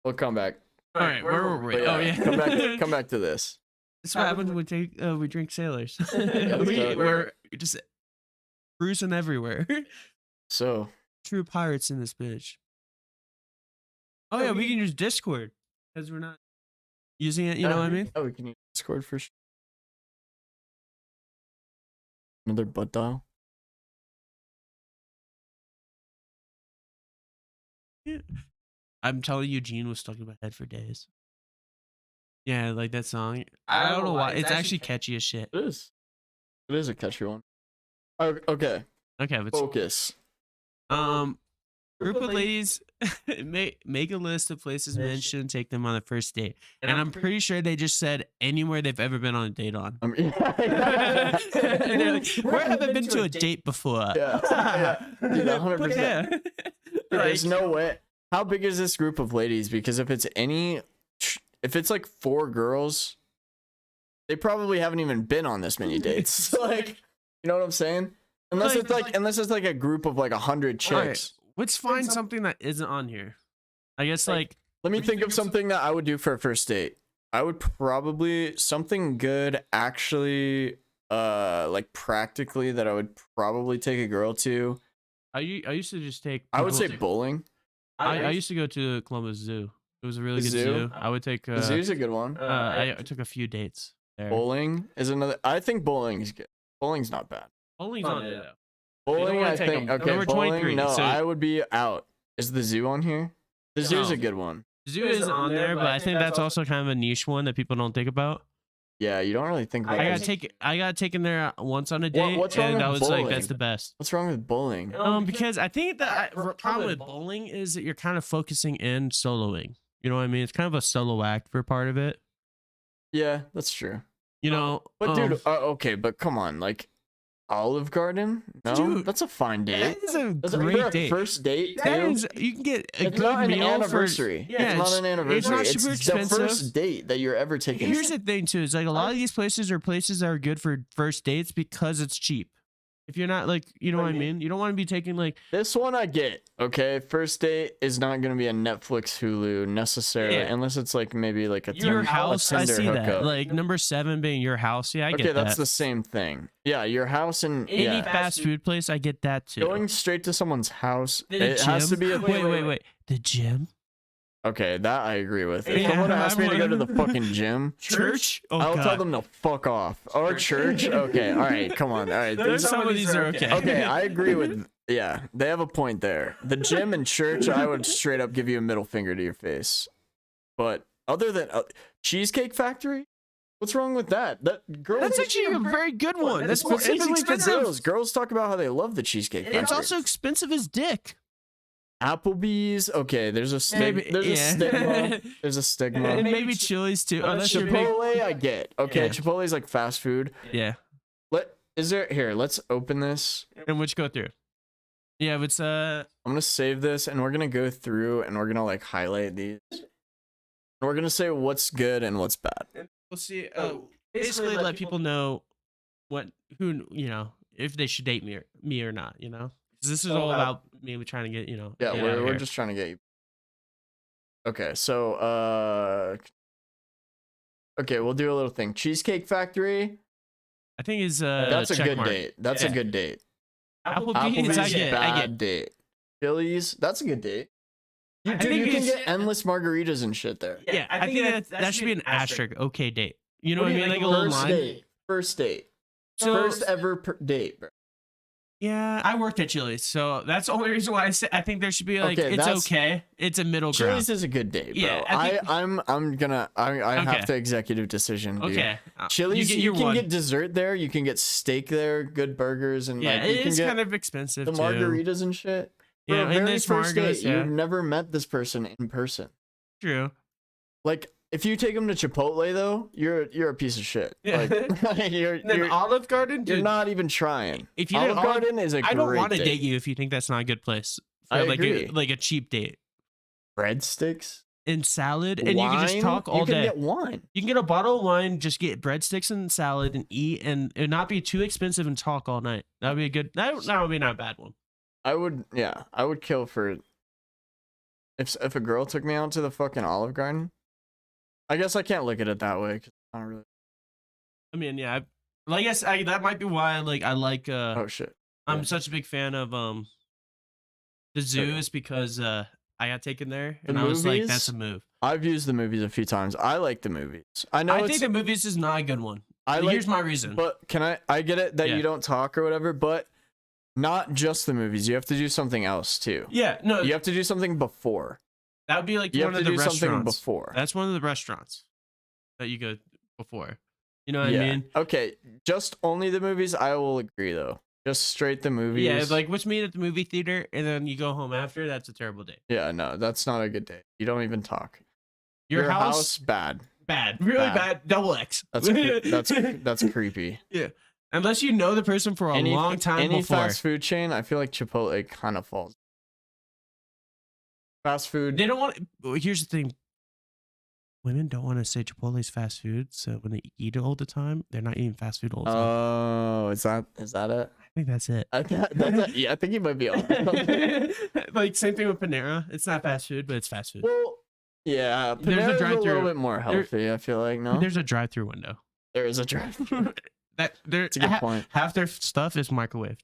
we'll come back. All right, where were we? Yeah, Oh yeah. come back to this. That's what happens when we drink sailors. Yeah, we're just cruising everywhere. So True pirates in this bitch. Oh yeah, we can use Discord because we're not using it. You know what I mean? Oh, we can use Discord for sure. Another butt dial. Yeah. I'm telling you, Gene was stuck in my head for days. Yeah, like that song. I don't know why. It's actually catchy as shit. It is. It is a catchy one. Oh, okay. Okay, but Focus. group of ladies make a list of places men shouldn't take them on a first date, and I'm pretty sure they just said anywhere they've ever been on a date on. Yeah. And they're like, where have I been to a date before? Yeah. Dude, 100%. Yeah. There's no way. How big is this group of ladies? Because if it's like 4 girls, they probably haven't even been on this many dates. Like, you know what I'm saying? Unless it's like a group of like 100 chicks. Right. Let's find something that isn't on here. I guess like let me think of something that I would do for a first date. I would probably something good actually like practically that I would probably take a girl to. I used to just take I would say bowling. I used to go to Columbus Zoo. It was a really good zoo. I would take The zoo's a good one. I took a few dates there. Bowling is another. I think bowling is good. Bowling's not bad. Bowling's on there though. Bowling, I think. Okay, Number bowling. 23, No, so- I would be out. Is the zoo on here? The zoo's a good one. Zoo is on there, but I think that's also kind of a niche one that people don't think about. Yeah, you don't really think about. I got taken there once on a date, what's wrong and I with was like, bowling? that's the best. What's wrong with bowling? Because I think that the problem with bowling is that you're kind of focusing in soloing. You know what I mean? It's kind of a solo act for part of it. Yeah, that's true. You know, But dude, okay, but come on, like Olive Garden? No, Dude, that's a fine date. that is a That's great a date. first date. That too. is, you can get a It's good not an meal anniversary. For, yeah, it's not an anniversary. It's not super the expensive. first date that you're ever taking. Here's the thing too: is like a lot of these places are places that are good for first dates because it's cheap. If you're not like, you know what I mean? You don't want to be taking like This one I get. Okay, first date is not going to be a Netflix, Hulu necessarily, unless it's like maybe like a your Tinder- house. a I Tinder see that. hookup. Like number 7 being your house. Yeah, I get Okay, that. that's the same thing. Yeah, your house and Any fast food place, I get that too. going straight to someone's house. The It has to gym? be a wait. The gym? Okay, that I agree with. If Yeah, someone asks me to go to the I'm- fucking gym, Church? Oh, I'll God. tell them to fuck off. Or church? Okay, all right, come on. All right, Some of these are okay. Okay, I agree with. Yeah, they have a point there. The gym and church, I would straight up give you a middle finger to your face. But other than Cheesecake Factory, what's wrong with that? That girls. That's actually a very good one. That's specifically for expensive. girls. Girls talk about how they love the Cheesecake Factory. It's also expensive as dick. Applebee's. Okay, there's a Maybe- there's a yeah. stigma. There's a stigma. And maybe Chili's too. Oh, that's your big. Chipotle, I get. Okay, Yeah. Chipotle is like fast food. Yeah. Let's open this. And which go through. Yeah, but it's I'm gonna save this and we're gonna go through and we're gonna like highlight these. And we're gonna say what's good and what's bad. we'll see. Basically, let people know who you know if they should date me or not. You know, 'cause this is all about me trying to get Yeah, get out of we're here. just trying to get you. Okay, so okay, we'll do a little thing. Cheesecake Factory. I think is That's a check good mark. date. That's a good date. Applebee's, I get. bad date. Chili's, that's a good date. I Dude, think you can it's- get endless margaritas and shit there. Yeah, I think that should be an asterisk. Okay, date. You know what I mean? Like a little First line. date. First date. So- First ever date, bro. Yeah, I worked at Chili's, so that's the only reason why I think there should be like Okay, it's that's- okay. It's a middle ground. Chili's is a good day, bro. Yeah, I think- I Okay. have to executive decision. Dude. Okay, Chili's, you you get can one. get dessert there. You can get steak there. Good burgers and Yeah, like you it can is get kind of expensive the too. margaritas and shit. Yeah, Bro, and very there's first date, margaritas, yeah. you've never met this person in person. True. Like if you take them to Chipotle though, you're a piece of shit. Yeah. Like, you're Then Olive Garden, you're dude. not even trying. If you Olive did Olive- Garden is a I don't great want to date. date you if you think that's not a good place. For I like agree. like a cheap date. Breadsticks, And salad, and you can just wine? talk all you can day. get wine. You can get a bottle of wine, just get breadsticks and salad, and eat, and it not be too expensive, and talk all night. That would be a good. That would be not a bad one. I would kill for if a girl took me out to the fucking Olive Garden. I guess I can't look at it that way because I don't really. I mean, yeah. I guess that might be why I like. Oh shit! I'm Yeah. such a big fan of the zoo Okay. is because I got taken there, and The I was like, movies? that's a move. I've used the movies a few times. I like the movies. I know I it's. think the movies is not a good one. I like, Here's my reason. But can I get it that Yeah. you don't talk or whatever, but not just the movies. You have to do something else too. Yeah, no, You have to do something before. that would be like You one have of to the do something restaurants. before. That's one of the restaurants that you go before. You know what yeah. I mean? Okay, just only the movies. I will agree though. Just straight the movies. Yeah, like let's meet at the movie theater and then you go home after. That's a terrible day. Yeah, no, that's not a good day. You don't even talk. Your house, bad. bad, really bad. bad. Double X. That's creepy. Yeah. Unless you know the person for a long time any before. fast food chain, I feel like Chipotle kind of falls. Fast food. They don't want. Well, here's the thing. Women don't want to say Chipotle's fast food, so when they eat it all the time, they're not eating fast food all the time. Oh, is that it? I think that's it. Yeah, I think you might be on. Like same thing with Panera. It's not fast food, but it's fast food. Well, yeah, There's a Panera's a drive-thru. little bit more healthy. I feel like no. There's a drive-through window. There is a drive-thru. That's a good point. Half their stuff is microwaved.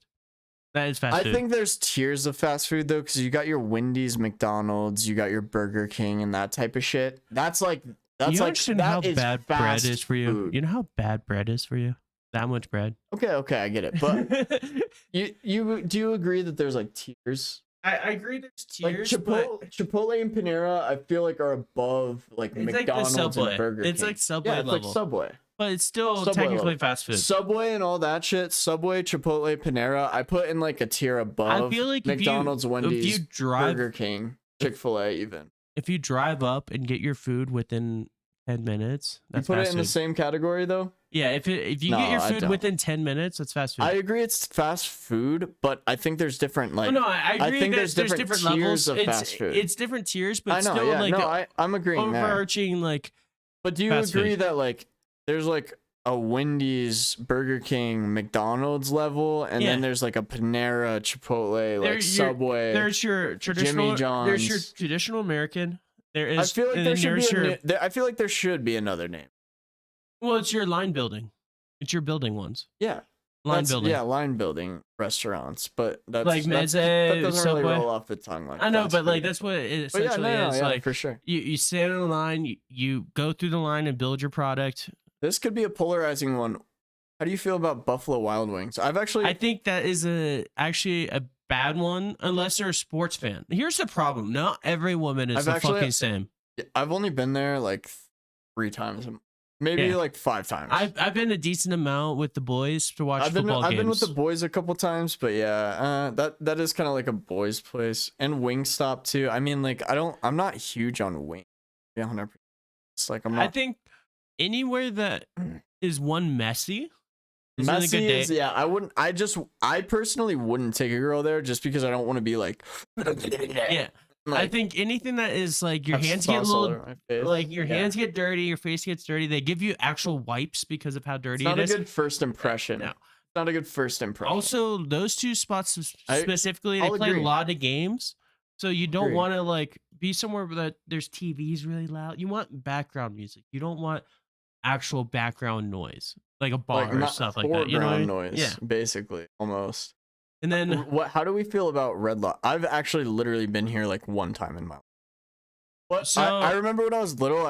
That is fast I food. think there's tiers of fast food though, because you got your Wendy's, McDonald's, you got your Burger King, and that type of shit. That's you like understand how that is bad bread fast is for you. food. You know how bad bread is for you. That much bread. Okay, I get it. But you do you agree that there's like tiers? I agree. There's Like tiers, Chipotle and Panera, I feel like are above like It's like the McDonald's Subway. and Burger King. It's like Subway yeah, it's level. like Subway. but it's still Subway technically level. fast food. Subway and all that shit. Subway, Chipotle, Panera. I put in like a tier above. I feel like McDonald's, Wendy's, if you drive, Burger King, Chick-fil-A, even. if you drive up and get your food within 10 minutes, that's you put fast it in the food. same category though. Yeah, if you No, get your I food don't. within 10 minutes, that's fast food. I agree, it's fast food, but I think there's different like. Oh, no, I agree. think that there's different tiers levels. of it's, fast food. It's different tiers, but I know, still yeah, like no, I'm agreeing there. overarching like. But do you fast agree food. that like there's like a Wendy's, Burger King, McDonald's level, and Yeah. then there's like a Panera, Chipotle, like Subway. There's your traditional. Jimmy There's your John's. traditional American. There is. I feel like and there then should be. there's I feel like there should be another name. Well, it's your line building. It's your building ones. Yeah. Line building. Yeah, line building restaurants, but that's Like that doesn't Subway. really roll off the tongue like I know, fast but like food. that's what it But essentially yeah, no, is. yeah, Like for sure. you stand in a line, you go through the line and build your product. This could be a polarizing one. How do you feel about Buffalo Wild Wings? I think that is actually a bad one unless you're a sports fan. Here's the problem: not every woman is the fucking same. I've only been there like 3 times, maybe Yeah. like 5 times. I've been a decent amount with the boys to watch football games. I've been with the boys a couple times, but yeah, that is kind of like a boys' place, and Wingstop too. I mean, like I'm not huge on wings. Yeah, 100%. It's like I'm not. I think anywhere that is one messy. Is Messy a good is, date. yeah. I personally wouldn't take a girl there just because I don't want to be like. Yeah. I Like, think anything that is like your have hands get a sauce all little, over my face. like your Yeah. hands get dirty, your face gets dirty. They give you actual wipes because of how It's dirty not it a is. good first impression. No. It's not a good first impression. Also, those two spots I- specifically, they I'll play agree. a lot of games, so you don't Agree. want to like be somewhere that there's TVs really loud. You want background music. You don't want actual background noise, like a bar or not stuff like that. You know what I mean? foreground noise, Yeah. basically, almost. And then How do we feel about Red Lobster? I've actually literally been here like one time in my life. But So- I remember when I was little,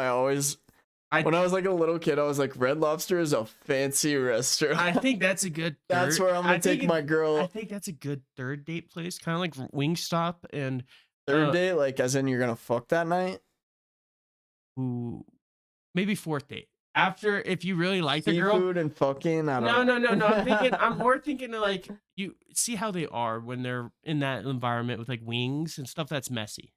When I was like a little kid, I was like, Red Lobster is a fancy restaurant. I think that's a good. That's third- where I'm gonna I think take my girl. I think that's a good third date place, kind of like Wingstop and Third date, like as in you're gonna fuck that night. ooh, maybe fourth date. After, if you really like the girl, Seafood and fucking. I don't know. no. I'm more thinking of like you see how they are when they're in that environment with like wings and stuff that's messy.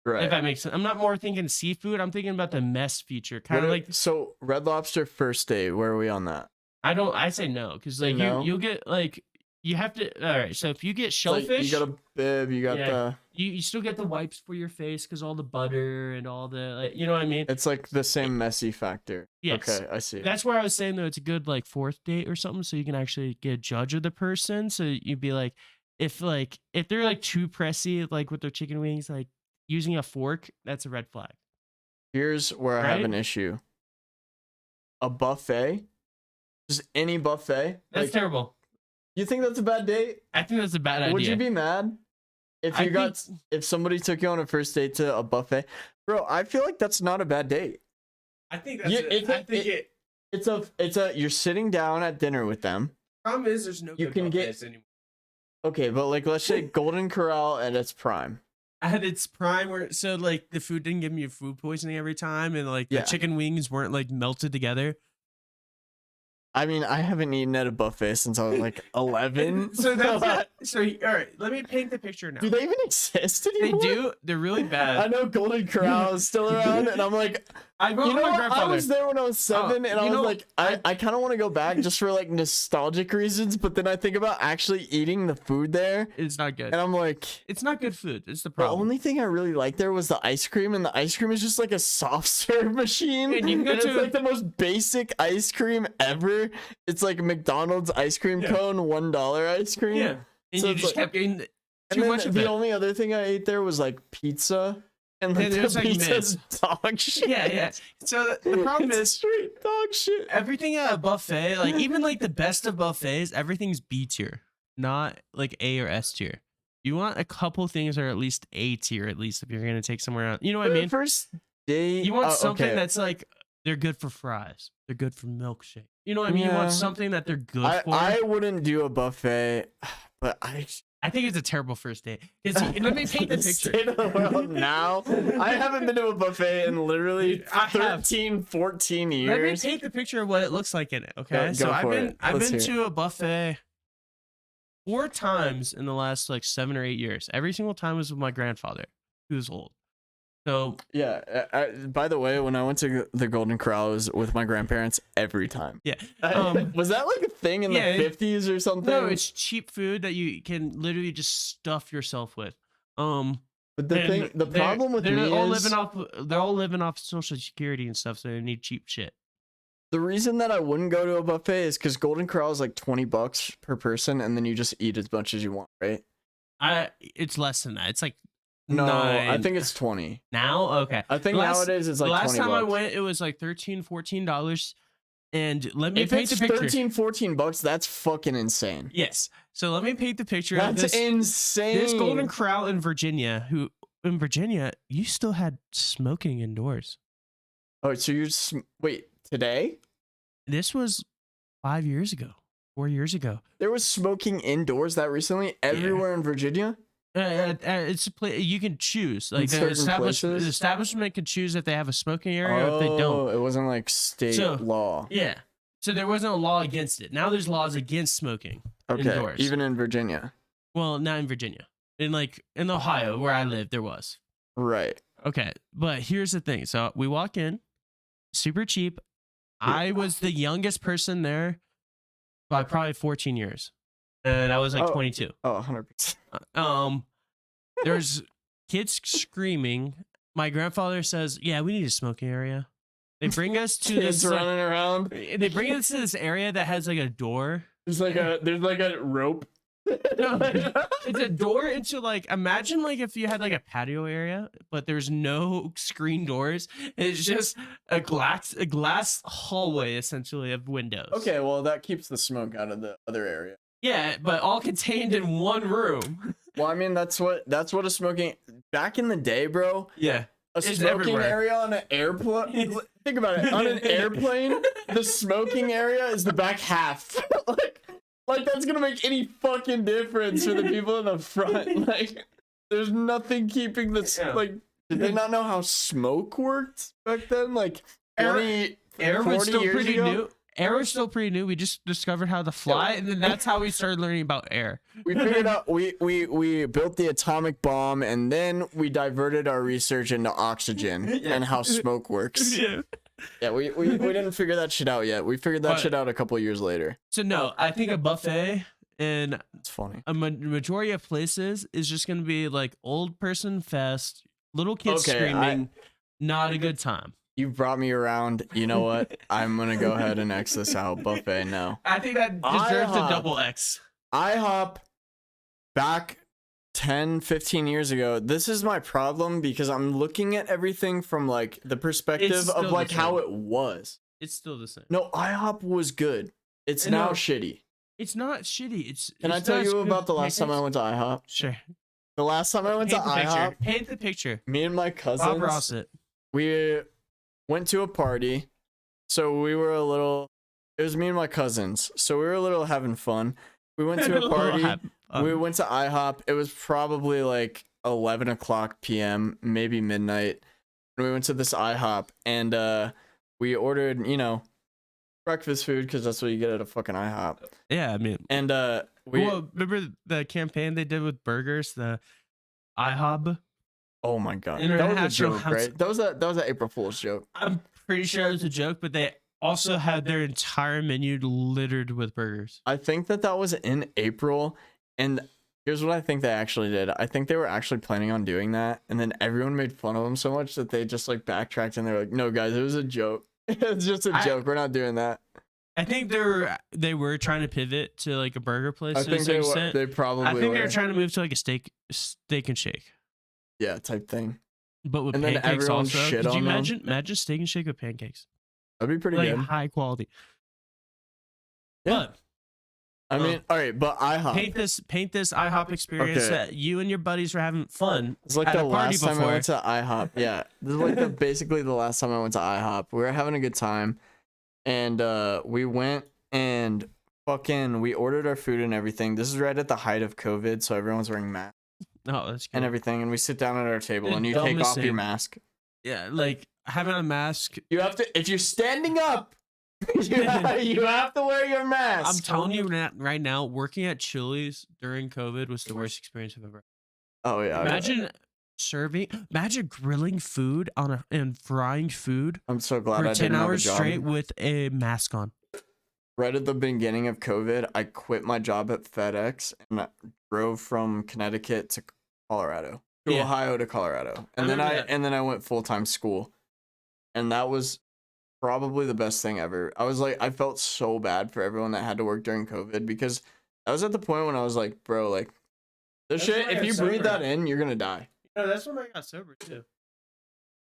Right. If that makes sense. I'm not more thinking seafood. I'm thinking about the mess feature, kind of like. So Red Lobster first date. Where are we on that? I say no because like No? you'll get like you have to. All right, so if you get It's like, shellfish, you got a bib. You got Yeah. the. you still get the wipes for your face because all the butter and all the like, you know what I mean. It's like the same messy factor. Yes. Okay, I see. That's where I was saying though it's a good like fourth date or something, so you can actually get a judge of the person. So you'd be like, if they're like too pressy, like with their chicken wings, like using a fork, that's a red flag. Here's where I have Right? an issue. A buffet, just any buffet. That's like, terrible. you think that's a bad date? I think that's a bad idea. Would you be mad if I you got think- if somebody took you on a first date to a buffet? Bro, I feel like that's not a bad date. I think that's It's a you're sitting down at dinner with them. Problem is, there's no You good can get- buffets anymore. Okay, but like let's say Golden Corral at its prime. At its prime, where so like the food didn't give me food poisoning every time, and like Yeah. the chicken wings weren't like melted together. I mean, I haven't eaten at a buffet since I was like 11. So that's so. All right, let me paint the picture now. Do they even exist They anymore? do. They're really I bad. know Golden Corral is still around, and I'm like, I wrote you know my what? I grandfather. was there when I was 7, and I you was know, like, I kind of want to go back just for like nostalgic reasons, but then I think about actually eating the food there, It's not good. and I'm like, It's not good food. It's the the problem. only thing I really liked there was the ice cream, and the ice cream is just like a soft serve machine, And you can go it's to- like the most basic ice cream ever. It's like McDonald's ice cream cone, $1 ice cream. Yeah, and So you it's just like- kept getting And too then much of the it. only other thing I ate there was like pizza, and like And it the was, like, pizza's dog shit. Yeah. So the problem It's is straight dog shit. everything at a buffet, like even like the best of buffets, everything's B tier, not like A or S tier. You want a couple things that are at least A tier, at least if you're gonna take somewhere else. You know what I mean? First date. You want something okay. that's like they're good for fries, they're good for milkshake. You know what I mean? You Yeah. want something that they're good for. I wouldn't do a buffet, but I think it's a terrible first date. Let me paint the picture. State of the world now. I haven't been to a buffet in literally I have. 13, 14 Let me years. paint the picture of what it looks like in it. Okay, Go so I've for been it. I've Let's been hear to a buffet 4 times in the last like 7 or 8 years. Every single time was with my grandfather, who was old. So Yeah. By the way, when I went to the Golden Corral, I was with my grandparents every time. yeah, Was that like a thing in yeah, the 50s or something? no, it's cheap food that you can literally just stuff yourself with. But the and thing, the problem with they're me all is they're all living off Social Security and stuff, so they need cheap shit. the reason that I wouldn't go to a buffet is because Golden Corral is like $20 per person, and then you just eat as much as you want, right? It's less than that. It's like No, I 9 think it's 20. now. Okay, I think Last- nowadays it's like last 20 time I bucks. went, it was like $13-14. And let me If paint it's the picture. 13, 14 bucks, that's fucking insane. Yes. So let me paint the picture of That's this. insane. This Golden Corral in Virginia, who in Virginia, you still had smoking indoors. Oh, so you're wait, today? This was 5 years ago, 4 years ago. There was smoking indoors that recently everywhere in Virginia? It's a place you can choose. Like the certain places? establishment can choose if they have a smoking area or if they don't. Oh, it wasn't like state So, law. Yeah. So there wasn't a law against it. Now there's laws against smoking Okay, indoors. even in Virginia. Well, not in Virginia. In Ohio, where I lived, there was. Right. Okay, but here's the thing. So we walk in, super cheap. I was the youngest person there by probably 14 years, and I was like 22. Oh, 100%. There's kids screaming. My grandfather says, "Yeah, we need a smoking area." They bring us to Kids this. running around. They bring us to this area that has like a door. There's like a rope. No, it's a door into like, imagine like if you had like a patio area, but there's no screen doors. It's just a glass hallway essentially of windows. Okay, well that keeps the smoke out of the other area. Yeah, but all contained in one room. Well, I mean that's what a smoking back in the day, bro. Yeah. a It's smoking everywhere. area on an airplane. Think about it. On an airplane, the smoking area is the back half. like that's gonna make any fucking difference for the people in the front. Like, there's nothing keeping this. Like, did they not know how smoke worked back then? Like, 20, Air 40 was still years pretty ago? new. Air was still pretty new. We just discovered how to fly, and then that's how we started learning about air. We figured out we built the atomic bomb, and then we diverted our research into oxygen and how smoke works. Yeah, we didn't figure that shit out yet. We figured that shit out a couple years later. So no, I think a buffet in It's funny. a majority of places is just gonna be like old person fest, little kids screaming, not a good time. You brought me around. You know what? I'm gonna go ahead and X this out. Buffet, no. I think that deserves a double X. IHOP back 10, 15 years ago. This is my problem because I'm looking at everything from like the perspective of like how it was. It's still the same. No, IHOP was good. It's now shitty. It's not shitty. Can I tell you about the last time I went to IHOP? Sure. The last time I went to IHOP, Paint the picture. me and my cousins, Bob Rossett. we went to a party. So we were a little, it was me and my cousins. So we were a little having fun. We went to a party. We went to IHOP. It was probably like 11 o'clock p.m., maybe midnight. And we went to this IHOP and we ordered, you know, breakfast food because that's what you get at a fucking IHOP. Yeah, I mean, and remember the campaign they did with burgers, the IHOB? Oh my god, that was a joke, right? That was an April Fool's joke. I'm pretty sure it was a joke, but they also had their entire menu littered with burgers. I think that was in April, and here's what I think they actually did. I think they were actually planning on doing that, and then everyone made fun of them so much that they just like backtracked and they're like, "No, guys, it was a joke. It's just a joke. We're not doing that." I think they were trying to pivot to like a burger place. I think they probably. I think they were trying to move to like a steak and shake. Yeah, type thing. But with and pancakes then everyone also. shit Could you on them. imagine steak and shake with pancakes? That'd be pretty like good. High quality. Yeah. But I mean, all right, but IHOP. Paint this IHOP experience that you and your buddies were having fun. It's like at the a party last time before. I went to IHOP. Yeah, this is like basically the last time I went to IHOP. We were having a good time, and we went and we ordered our food and everything. This is right at the height of COVID, so everyone's wearing masks. Oh, that's good. And everything, and we sit down at our table, The and you take off dumbest your thing. mask. Yeah, like having a mask. You have to, if you're standing up, you have to wear your mask. I'm telling you right now, working at Chili's during COVID was the worst experience I've ever. Oh yeah. Imagine grilling food and frying food. I'm so glad for I 10 didn't have a hours job. straight with a mask on. Right at the beginning of COVID, I quit my job at FedEx and I drove from Connecticut to Colorado, to Ohio to Colorado, and then I went full-time school, and that was probably the best thing ever. I felt so bad for everyone that had to work during COVID because I was at the point when I was like, bro, like this shit, if you breathe that in, you're gonna die. No, that's when I got sober too.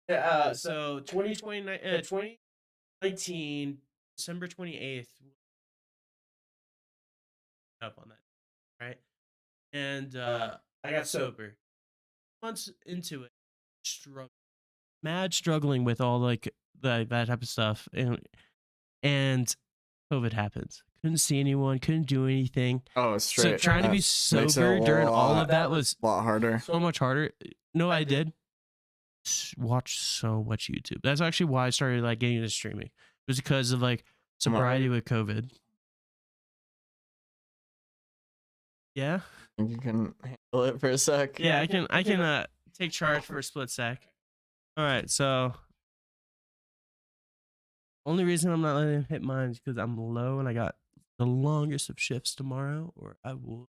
Yeah. So 2019, December 28th. Up on that, right? And I got sober. Months into it, struggling with all like that type of stuff, and COVID happens. Couldn't see anyone, couldn't do anything. Oh, straight. So trying to be sober during all of that was a lot harder. So much harder. No, I did watch so much YouTube. That's actually why I started like getting into streaming. It was because of like sobriety with COVID. Yeah. You can handle it for a sec. Yeah, I can take charge for a split sec. All right, so only reason I'm not letting him hit mine is because I'm low and I got the longest of shifts tomorrow, or I will.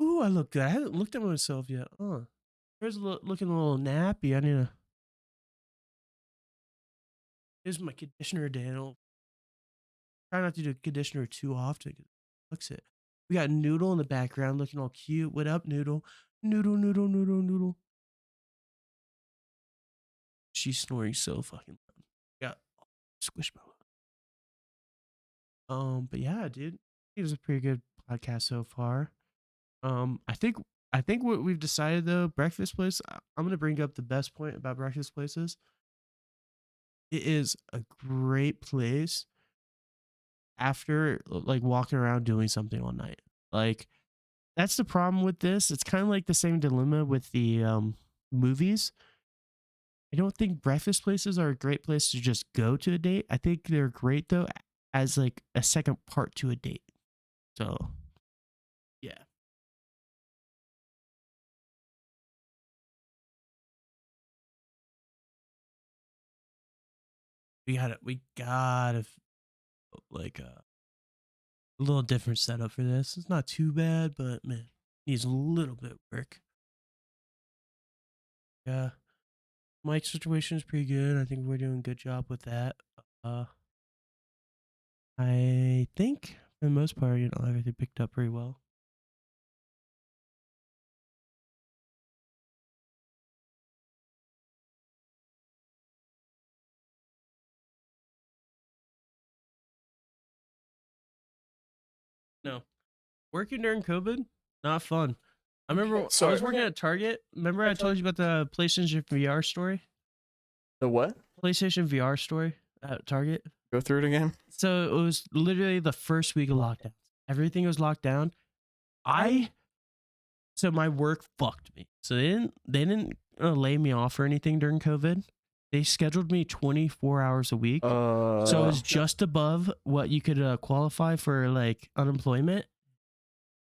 Ooh, I look good. I haven't looked at myself yet. Here's looking a little nappy. I need to. Here's my conditioner day. Try not to do conditioner too often. Looks it. We got Noodle in the background looking all cute. What up, Noodle? Noodle. She's snoring so fucking loud. Got Squishmallow. But yeah, dude. It was a pretty good podcast so far. I think I think what we've decided though, breakfast place. I'm gonna bring up the best point about breakfast places. It is a great place after like walking around doing something all night. Like that's the problem with this. It's kind of like the same dilemma with the movies. I don't think breakfast places are a great place to just go to a date. I think they're great though as like a second part to a date. So, yeah. We gotta like a little different setup for this. It's not too bad, but man, needs a little bit of work. Yeah. Mic situation is pretty good. I think we're doing a good job with that. I think for the most part, everything picked up pretty well. No. Working during COVID, not fun. I remember I was working at Target. Remember I told you about the PlayStation VR story? The what? PlayStation VR story at Target. Go through it again. So it was literally the first week of lockdown. Everything was locked down. So my work fucked me. So they didn't lay me off or anything during COVID. They scheduled me 24 hours a week. So it was just above what you could qualify for like unemployment.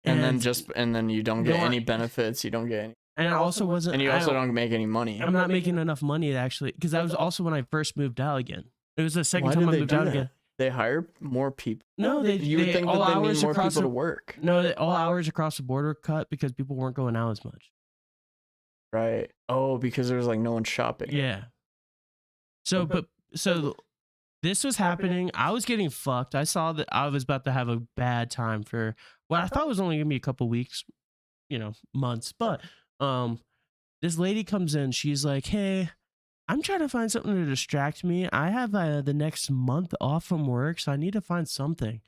And then you don't get any benefits. You don't get any. And I also wasn't. And you also don't make any money. I'm not making enough money to actually, because that was also when I first moved out again. It was the second time I moved out again. They hire more people. No, you would think that they need more people to work. No, all hours across the board were cut because people weren't going out as much. Right. Oh, because there was like no one shopping. Yeah. So this was happening. I was getting fucked. I saw that I was about to have a bad time for what I thought was only gonna be a couple weeks, months. But this lady comes in. She's like, "Hey, I'm trying to find something to distract me. I have the next month off from work, so I need to find something."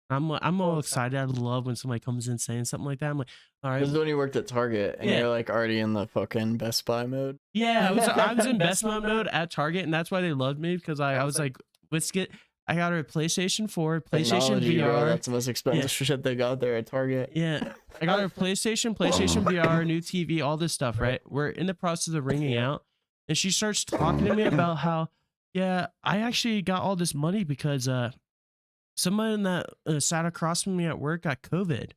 I'm all excited. I love when somebody comes in saying something like that. I'm like, all right. This is when you worked at Target and you're like already in the fucking Best Buy mode. Yeah, I was in Best Buy mode at Target, and that's why they loved me, because I was like, I got her a PlayStation 4, PlayStation VR. Bro, that's the most expensive shit they got there at Target. Yeah. I got her PlayStation VR, new TV, all this stuff, right? We're in the process of ringing out, and she starts talking to me about how, yeah, I actually got all this money because someone that sat across from me at work got COVID,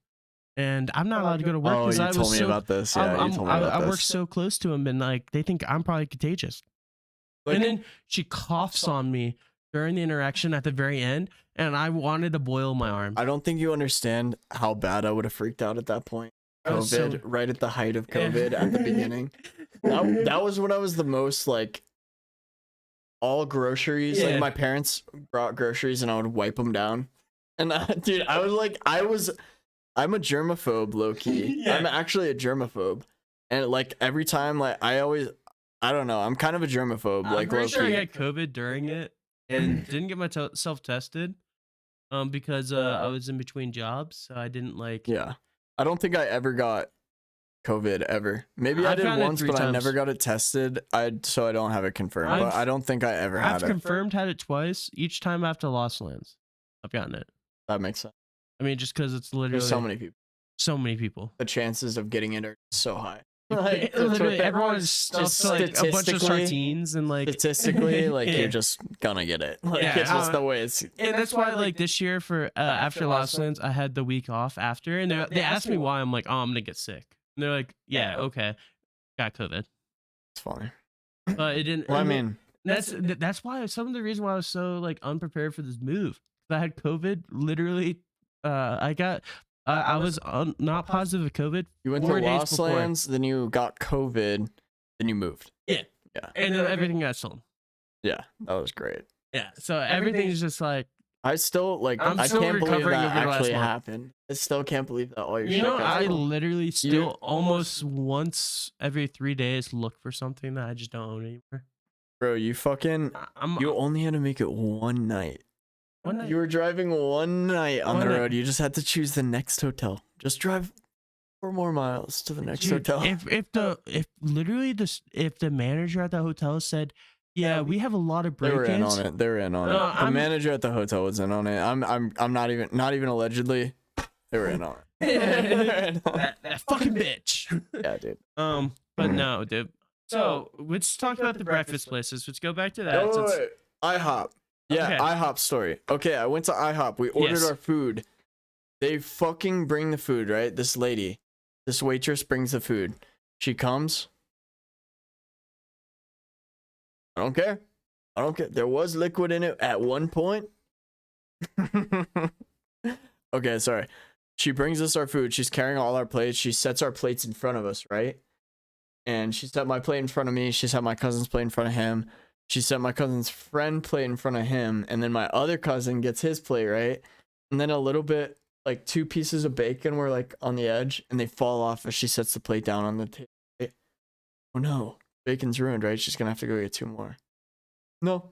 and I'm not allowed to go to work because I told me about this. Yeah, you told me about this. I work so close to him, and like they think I'm probably contagious. And then she coughs on me during the interaction at the very end, and I wanted to boil my arm. I don't think you understand how bad I would have freaked out at that point. COVID, right at the height of COVID at the beginning. That was when I was the most like all groceries. Like my parents brought groceries and I would wipe them down. And dude, I was like, I'm a germaphobe, low key. I'm actually a germaphobe. And like every time, like I don't know, I'm kind of a germaphobe. I'm pretty sure I got COVID during it and didn't get myself tested because I was in between jobs, so I didn't like. Yeah, I don't think I ever got COVID ever. Maybe I did once, but I never got it tested. So I don't have it confirmed. But I don't think I ever had it. I've confirmed had it twice. Each time after Lost Lands, I've gotten it. That makes sense. I mean, just because it's literally there's so many people. So many people. The chances of getting it are so high. Like, literally, everyone is stuffed to like a bunch of sardines and like statistically, like you're just gonna get it. Like it's just the way it's. And that's why, like this year for after Lost Lands, I had the week off after, and they asked me why. I'm like, oh, I'm gonna get sick. And they're like, yeah, okay, got COVID. It's fine. But it didn't. Well, I mean, that's why some of the reason why I was so like unprepared for this move. I had COVID. Literally, I was not positive of COVID. You went to Lost Lands, then you got COVID, then you moved. Yeah. And then everything got stolen. Yeah, that was great. Yeah, so everything's just like. I still like. I can't believe that actually happened. I still can't believe that all your shit got I stolen. literally still almost once every 3 days look for something that I just don't own anymore. Bro, you fucking. You only had to make it one night. You were driving one night on the road. You just had to choose the next hotel. Just drive 4 more miles to the next Dude, hotel. if literally if the manager at the hotel said, yeah, we have a lot of They were in break-ins. on it. They were in on it. The manager at the hotel was in on it. I'm not even allegedly. They were in on it. that fucking bitch. Yeah, dude. But no, dude. So let's talk about the breakfast places. Let's go back to that. Oh, wait. IHOP. Yeah, Okay. IHOP story. Okay, I went to IHOP. We ordered Yes. our food. They fucking bring the food, right? This lady, this waitress brings the food. She comes. I don't care. I don't care. There was liquid in it at one point. Okay, sorry. She brings us our food. She's carrying all our plates. She sets our plates in front of us, right? And she set my plate in front of me. She set my cousin's plate in front of him. She set my cousin's friend plate in front of him. And then my other cousin gets his plate, right? And then a little bit, like 2 pieces of bacon were like on the edge and they fall off as she sets the plate down on the table. Oh no, bacon's ruined, right? She's gonna have to go get 2 more. No.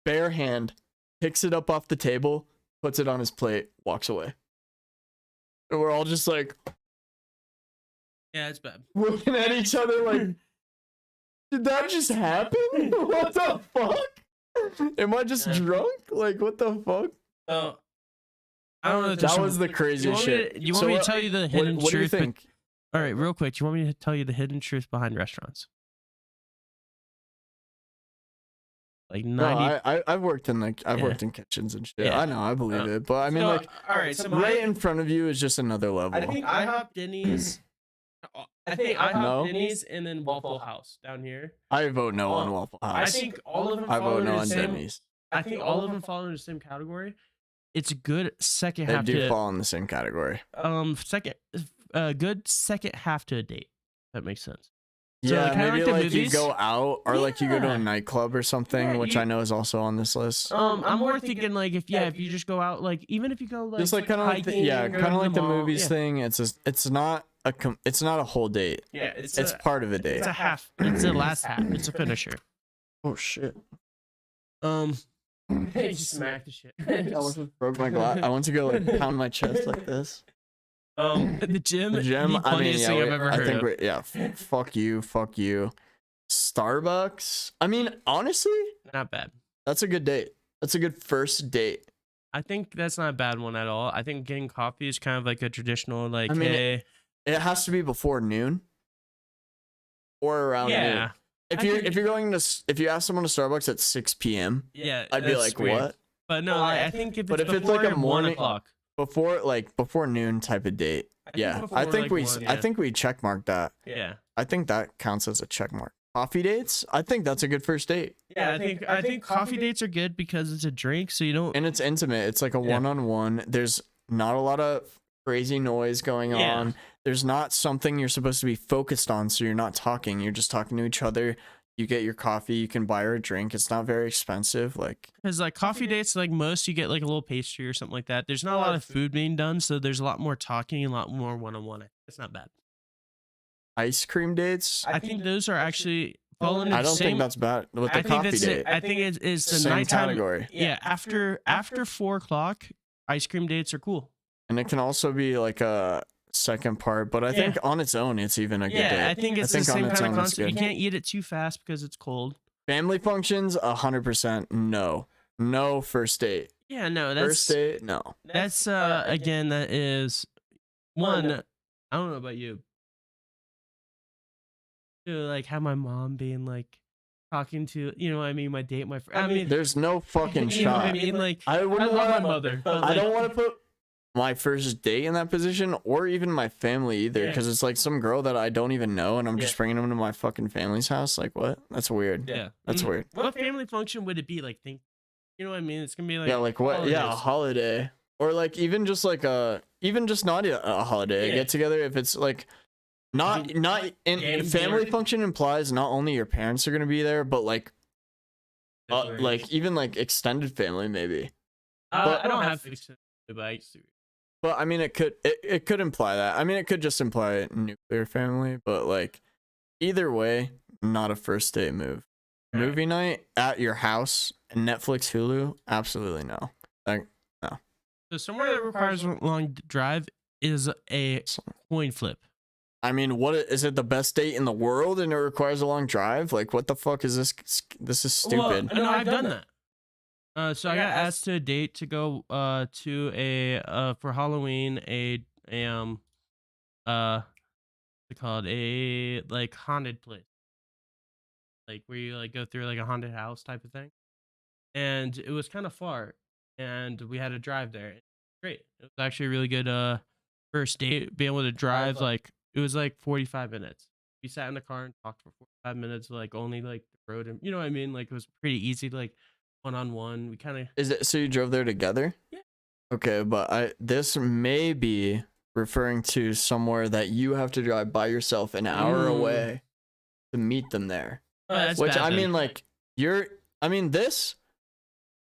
Bare hand, picks it up off the table, puts it on his plate, walks away. And we're all just like, Yeah, it's bad. looking at each other like, did that just happen? What the fuck? Am I just drunk? Like, what the fuck? Oh, I don't know. That was the craziest shit. You want me to tell you the hidden what do you truth? think? All right, real quick. Do you want me to tell you the hidden truth behind restaurants? Like 90. No, I've worked in Yeah. worked in kitchens and shit. Yeah. I know, I believe it, but I mean, So, like, all right, so right in front of you is just another level. I think IHOP, Denny's. I think IHOP, No. Denny's, and then Waffle House down here. I vote no on Waffle House. I think all of them. I fall vote under no the on same, Denny's. I think all of them fall into the same category. It's a good second They half do to fall in the same category. good second half to a date. That makes sense. So, Yeah, kinda maybe like the like you movies? go out or like you go to Yeah. a nightclub or something, Yeah, which you- I know is also on this list. I'm more thinking like if you just go out, like even if you go like Just like kind of like hiking, yeah, go kind to of like the mall, movies yeah. thing. It's not a whole date. Yeah, It's part of a date. It's a half. It's the last half. It's a finisher. Oh shit! Hey, just smack the shit. I almost broke my glass. I want to go like pound my chest like this. The gym. The gym. The I mean, funniest yeah, thing I've ever I heard think of. fuck you, fuck you. Starbucks. I mean, honestly, Not bad. that's a good date. That's a good first date. I think that's not a bad one at all. I think getting coffee is kind of like a traditional, like, I mean, hey, It has to be before noon or around noon. yeah, If you ask someone to Starbucks at 6 p.m., yeah. I'd be that's like, weird. what? But no, like, I think if it's But if it's before like a 1 morning- o'clock, Before noon type of date. I think Yeah, before, I think like, we 1, I yeah. think we check marked that. yeah, I think that counts as a check mark. Coffee dates? I think that's a good first date. yeah. I think coffee dates are good because it's a drink, so you don't. And it's intimate. It's like a Yeah. one-on-one. There's not a lot of crazy noise going Yeah. on. There's not something you're supposed to be focused on, so you're not talking. You're just talking to each other. You get your coffee, you can buy her a drink. It's not very expensive. Like, Because like coffee dates, like most, you get like a little pastry or something like that. There's not a lot of food being done, so there's a lot more talking and a lot more one-on-one. It's not bad. ice cream dates. I think those are actually fall into I the don't same. think that's bad with the I think coffee that's date. I think it's the Same nighttime category. Yeah, after 4 o'clock, ice cream dates are cool. And it can also be like a second part, but I think on its own, it's even a good Yeah, date. I think it's on the same its kind of own, it's concept. You good. can't eat it too fast because it's cold. Family functions, 100% no. No first date. Yeah, no, First that's date, no. that's again that is one. I don't know about you. To like have my mom being like talking to what I mean, my date, my friend. I mean, There's no fucking you know what shot. I mean, like I I wouldn't love my want mother. But I don't like, want to put my first date in that position or even my family either, Yeah. because it's like some girl that I don't even know and I'm Yeah. just bringing them to my fucking family's house. Like, what? That's weird. Yeah, That's weird. What family function would it be? Like, you know what I mean? It's gonna be like Yeah, like what? Yeah, a holidays. holiday. Or like even just not a holiday, a Yeah. get together. If it's like not in Game family board. function implies not only your parents are gonna be there, but like even like extended family maybe. I don't have extended, but I used to. But I mean, it could imply that. I mean, it could just imply nuclear family, but like either way, not a first date move. Right. Movie night at your house, Netflix, Hulu, absolutely no. Like no. So somewhere that requires a long drive is a coin flip. I mean, what is it? The best date in the world, and it requires a long drive? Like, what the fuck is this? This is stupid. Well, no, I've done that. So I got asked to a date to go to a for Halloween what's it called, a like haunted place, like where you like go through like a haunted house type of thing, and it was kind of far, and we had to drive there. Great, it was actually a really good first date. Being able to drive, like it was like 45 minutes. We sat in the car and talked for 45 minutes, like only like the road, and you know what I mean. Like it was pretty easy, like one on one. We kind of Is it so you drove there together? Yeah. Okay, but this may be referring to somewhere that you have to drive by yourself an hour away to meet them there. Which I mean, like this.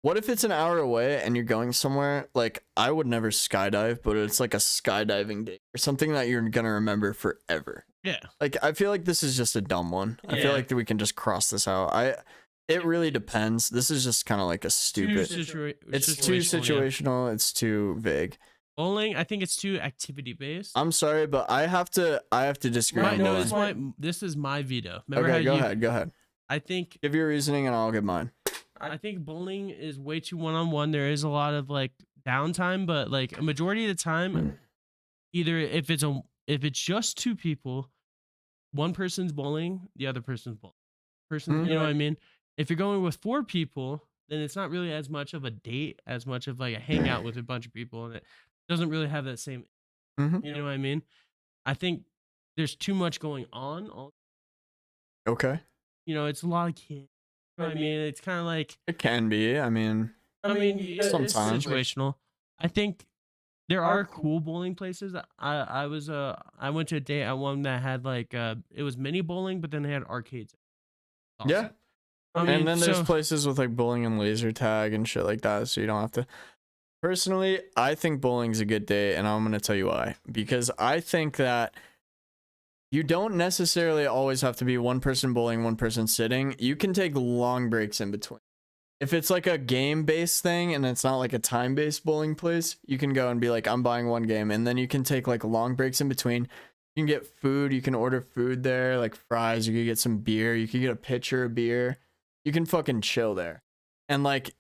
What if it's an hour away and you're going somewhere? Like, I would never skydive, but it's like a skydiving day or something that you're gonna remember forever. Yeah. Like, I feel like this is just a dumb one. I feel like we can just cross this out. It really depends. This is just kind of like a stupid. It's too situational. It's too vague. Bowling, I think it's too activity based. I'm sorry, but I have to disagree on bowling. This is my veto. Remember Okay, go ahead. I think Give your reasoning and I'll give mine. I think bowling is way too one-on-one. There is a lot of like downtime, but like a majority of the time, either if it's just two people, one person's bowling, the other person's bowling. You know what I mean? If you're going with 4 people, then it's not really as much of a date, as much of like a hangout with a bunch of people, and it doesn't really have that same. You know what I mean? I think there's too much going on. Okay. You know, it's a lot of kids. You know what I mean? It's kind of like it can be. I mean, it's sometimes situational. I think there are cool bowling places. I went to a date at one that had like it was mini bowling, but then they had arcades. Awesome. Yeah. And then there's places with like bowling and laser tag and shit like that, so you don't have to. Personally, I think bowling's a good day, and I'm gonna tell you why. Because I think that you don't necessarily always have to be one person bowling, one person sitting. You can take long breaks in between. If it's like a game-based thing and it's not like a time-based bowling place, you can go and be like, I'm buying one game, and then you can take like long breaks in between. You can get food. You can order food there, like fries. You can get some beer. You can get a pitcher of beer. You can fucking chill there. And like,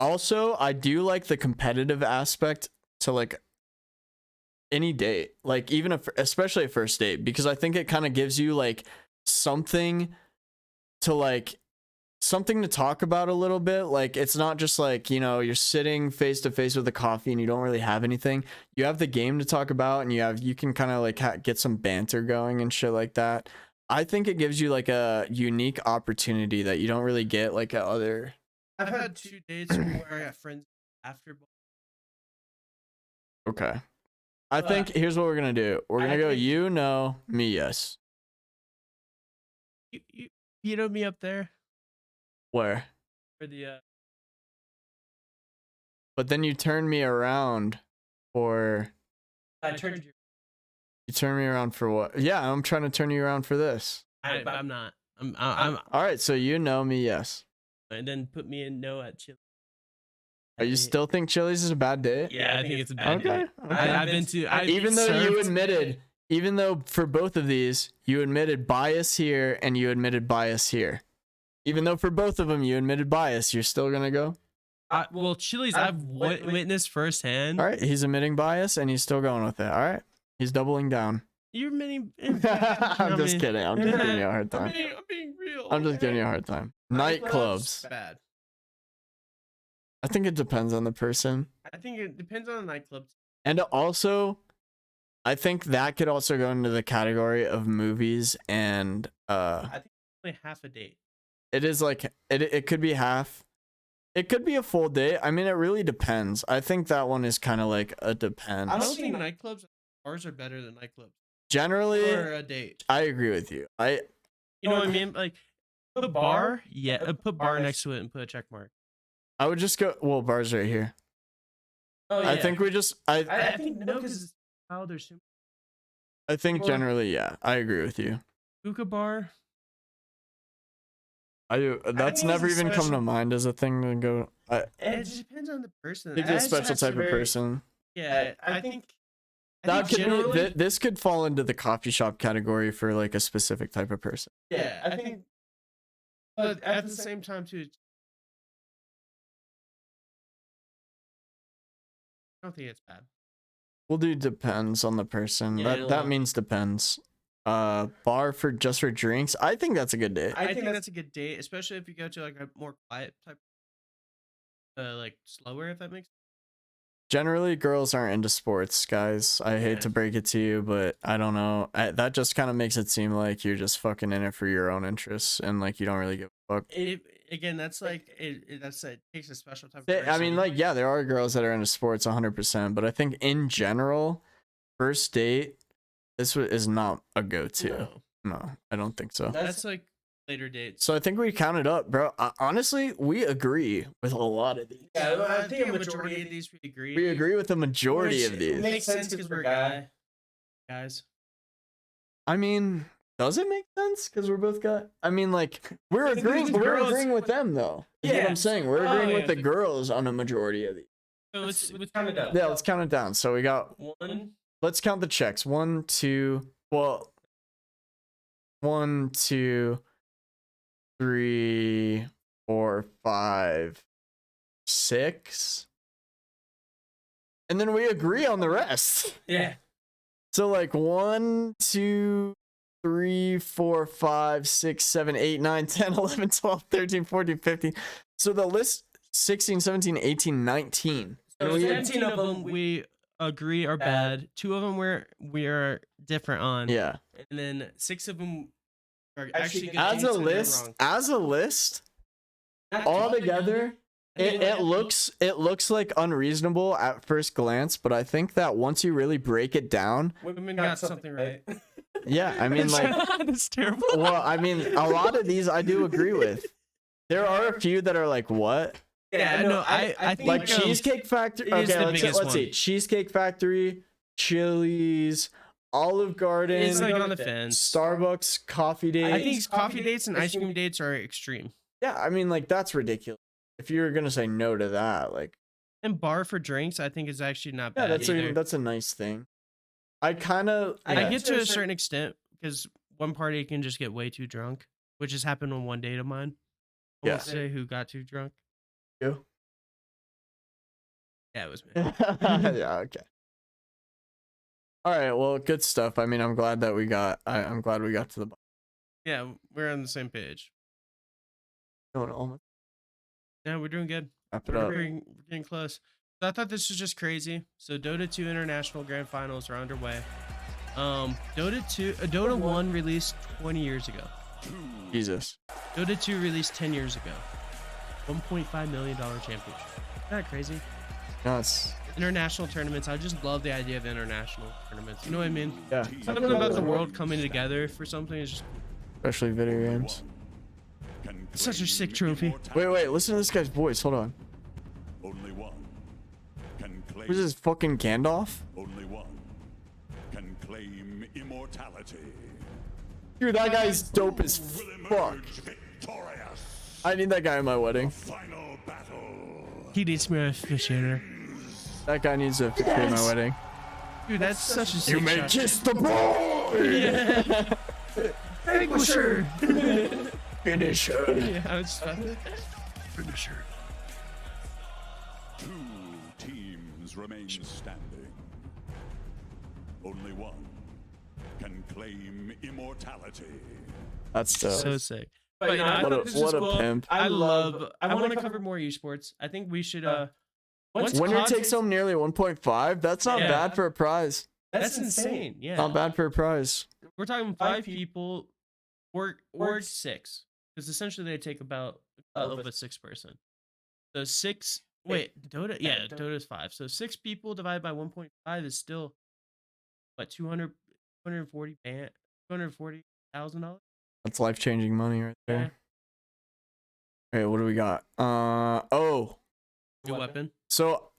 also, I do like the competitive aspect to like any date, like even especially a first date, because I think it kind of gives you like something to talk about a little bit. Like, it's not just like, you know, you're sitting face to face with a coffee and you don't really have anything. You have the game to talk about, and you can kind of like get some banter going and shit like that. I think it gives you like a unique opportunity that you don't really get like at other. I've had 2 dates where I got friends after. Okay. I think here's what we're gonna do. We're gonna go you, no, me, yes. You vetoed me up there. Where? For the But then you turned me around for. I turned you. You turned me around for what? Yeah, I'm trying to turn you around for this. But I'm not. I'm all right, so you know me, yes. And then put me in no at Chili's. Are you still think Chili's is a bad date? Yeah, I think it's a bad date. Okay. I've been to. Even though for both of these, you admitted bias here and you admitted bias here. Even though for both of them you admitted bias, you're still gonna go? Well, Chili's, I've witnessed firsthand. All right, he's admitting bias and he's still going with it. All right, he's doubling down. You're admitting. I'm just kidding. I'm just giving you a hard time. I'm being real. I'm just giving you a hard time. Nightclubs. Bad. I think it depends on the person. I think it depends on the nightclubs. And also, I think that could also go into the category of movies and I think it's only half a date. It is like it could be half. It could be a full day. I mean, it really depends. I think that one is kind of like a depends. I don't think nightclubs, bars are better than nightclubs. Generally, or a date. I agree with you. You know what I mean? Like, put bar, put bar next to it and put a check mark. I would just go. Well, bar's right here. Oh, yeah. I think we just. I think no, because there's. I think generally, yeah, I agree with you. Hookah bar. That's never even come to mind as a thing to go. It just depends on the person. I think it's a special type of person. Yeah, I think That could generally- this could fall into the coffee shop category for like a specific type of person. Yeah, I think. But at the same time, too, I don't think it's bad. We'll do depends on the person. Yeah, That means depends. Bar for just for drinks. I think that's a good day. I think that's a good date, especially if you go to like a more quiet type, like slower, if that makes sense. Generally, girls aren't into sports, guys. I hate to break it to you, but I don't know. That just kind of makes it seem like you're just fucking in it for your own interests and like you don't really give a fuck. Again, that's like it takes a special type of I mean, person. like, yeah, there are girls that are into sports 100%, but I think in general, first date, is not a go-to. No, I don't think so. That's like later dates. So I think we counted up, bro. Honestly, we agree with a lot of these. Yeah, I think a majority of these we agree. We agree with the majority of these. It makes sense because we're guys. I mean, does it make sense? Because we're both guys. I mean, like, we're agreeing with them though. Is what I'm saying. We're agreeing with the girls on a majority of these. So let's count it down. Yeah, let's count it down. So we got one. Let's count the checks. 1, 2. Well, 1, 2, 3, 4, 5, 6. And then we agree on the rest. Yeah. So like 1, 2, 3, 4, 5, 6, 7, 8, 9, 10, 11, 12, 13, 14, 15. So the list 16, 17, 18, 19. So 17 of them we agree are bad. 2 of them we are different on. Yeah. And then 6 of them are actually good as dates a and they're list, wrong. all together, it looks like unreasonable at first glance, but I think that once you really break it down, Women got something right. yeah, I mean, like, that's terrible. well, I mean, a lot of these I do agree with. There are a few that are like, what? Yeah, no, I think Like Cheesecake Factory. it is Okay, the let's biggest see. one. Cheesecake Factory, Chili's, Olive Garden, It's like on the fence. Starbucks, coffee dates. I think coffee dates and ice cream dates are extreme. Yeah, I mean, like, that's ridiculous. If you're gonna say no to that, like, And bar for drinks, I think is actually not yeah, bad. either. that's a nice thing. I kind of I get to a certain extent because one party can just get way too drunk, which has happened on one date of mine. I won't Yeah. say who got too drunk. you. Yeah, it was me. Yeah, okay. All right, well, good stuff. I mean, I'm glad that we got. I'm glad we got to the. Yeah, we're on the same page. Going almost Yeah, we're doing good. wrap it We're up. getting close. So I thought this was just crazy. So Dota 2 International Grand Finals are underway. Dota 1 released 20 years ago. Jesus. Dota 2 released 10 years ago. $1.5 million championship. Isn't that crazy? Nuts. International tournaments. I just love the idea of international tournaments. You know what I mean? Yeah. Something about the world coming together for something is just Especially video games. it's such a sick trophy. Wait. Listen to this guy's voice. Hold on. Only one can claim. Who's this fucking Gandalf? Only one can claim immortality. Dude, that guy's dope as fuck. Victorious. I need that guy in my wedding. Final battle. He needs me a officiator. That guy needs to officiate my wedding. Dude, that's such a sick You may shot. kiss the boy. Yeah. Finisher. Finisher. Yeah, I was Finisher. 2 teams remain standing. Only one can claim immortality. That's dope. So sick. But you know, I What thought a- this was what a cool. pimp. I want to cover more esports. I think we should Winner takes home nearly 1.5. That's not Yeah. bad for a prize. That's insane. Yeah. Not bad for a prize. We're talking 5 people or 6. Because essentially they take about of a 6 person. So 6 Dota, yeah, Dota's 5. So 6 people divided by 1.5 is still what, $240,000? That's life-changing money right Yeah. there. Okay, what do we got? Oh. New weapon. So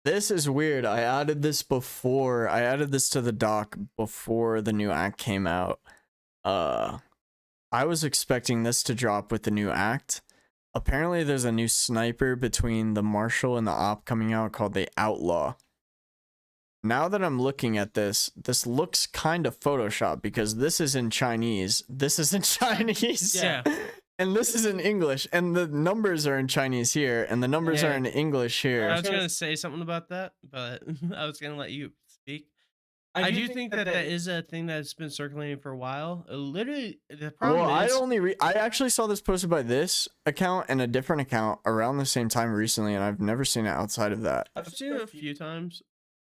this is weird. I added this to the doc before the new act came out. I was expecting this to drop with the new act. Apparently there's a new sniper between the Marshal and the Op coming out called the Outlaw. now that I'm looking at this, this looks kind of Photoshop because this is in Chinese, this is in Chinese, Yeah. and this is in English, and the numbers are in Chinese here, and the numbers are in English here. I was gonna say something about that, but I was gonna let you speak. I do think that that is a thing that's been circulating for a while. Literally, the problem is. I actually saw this posted by this account and a different account around the same time recently, and I've never seen it outside of that. I've seen it a few times.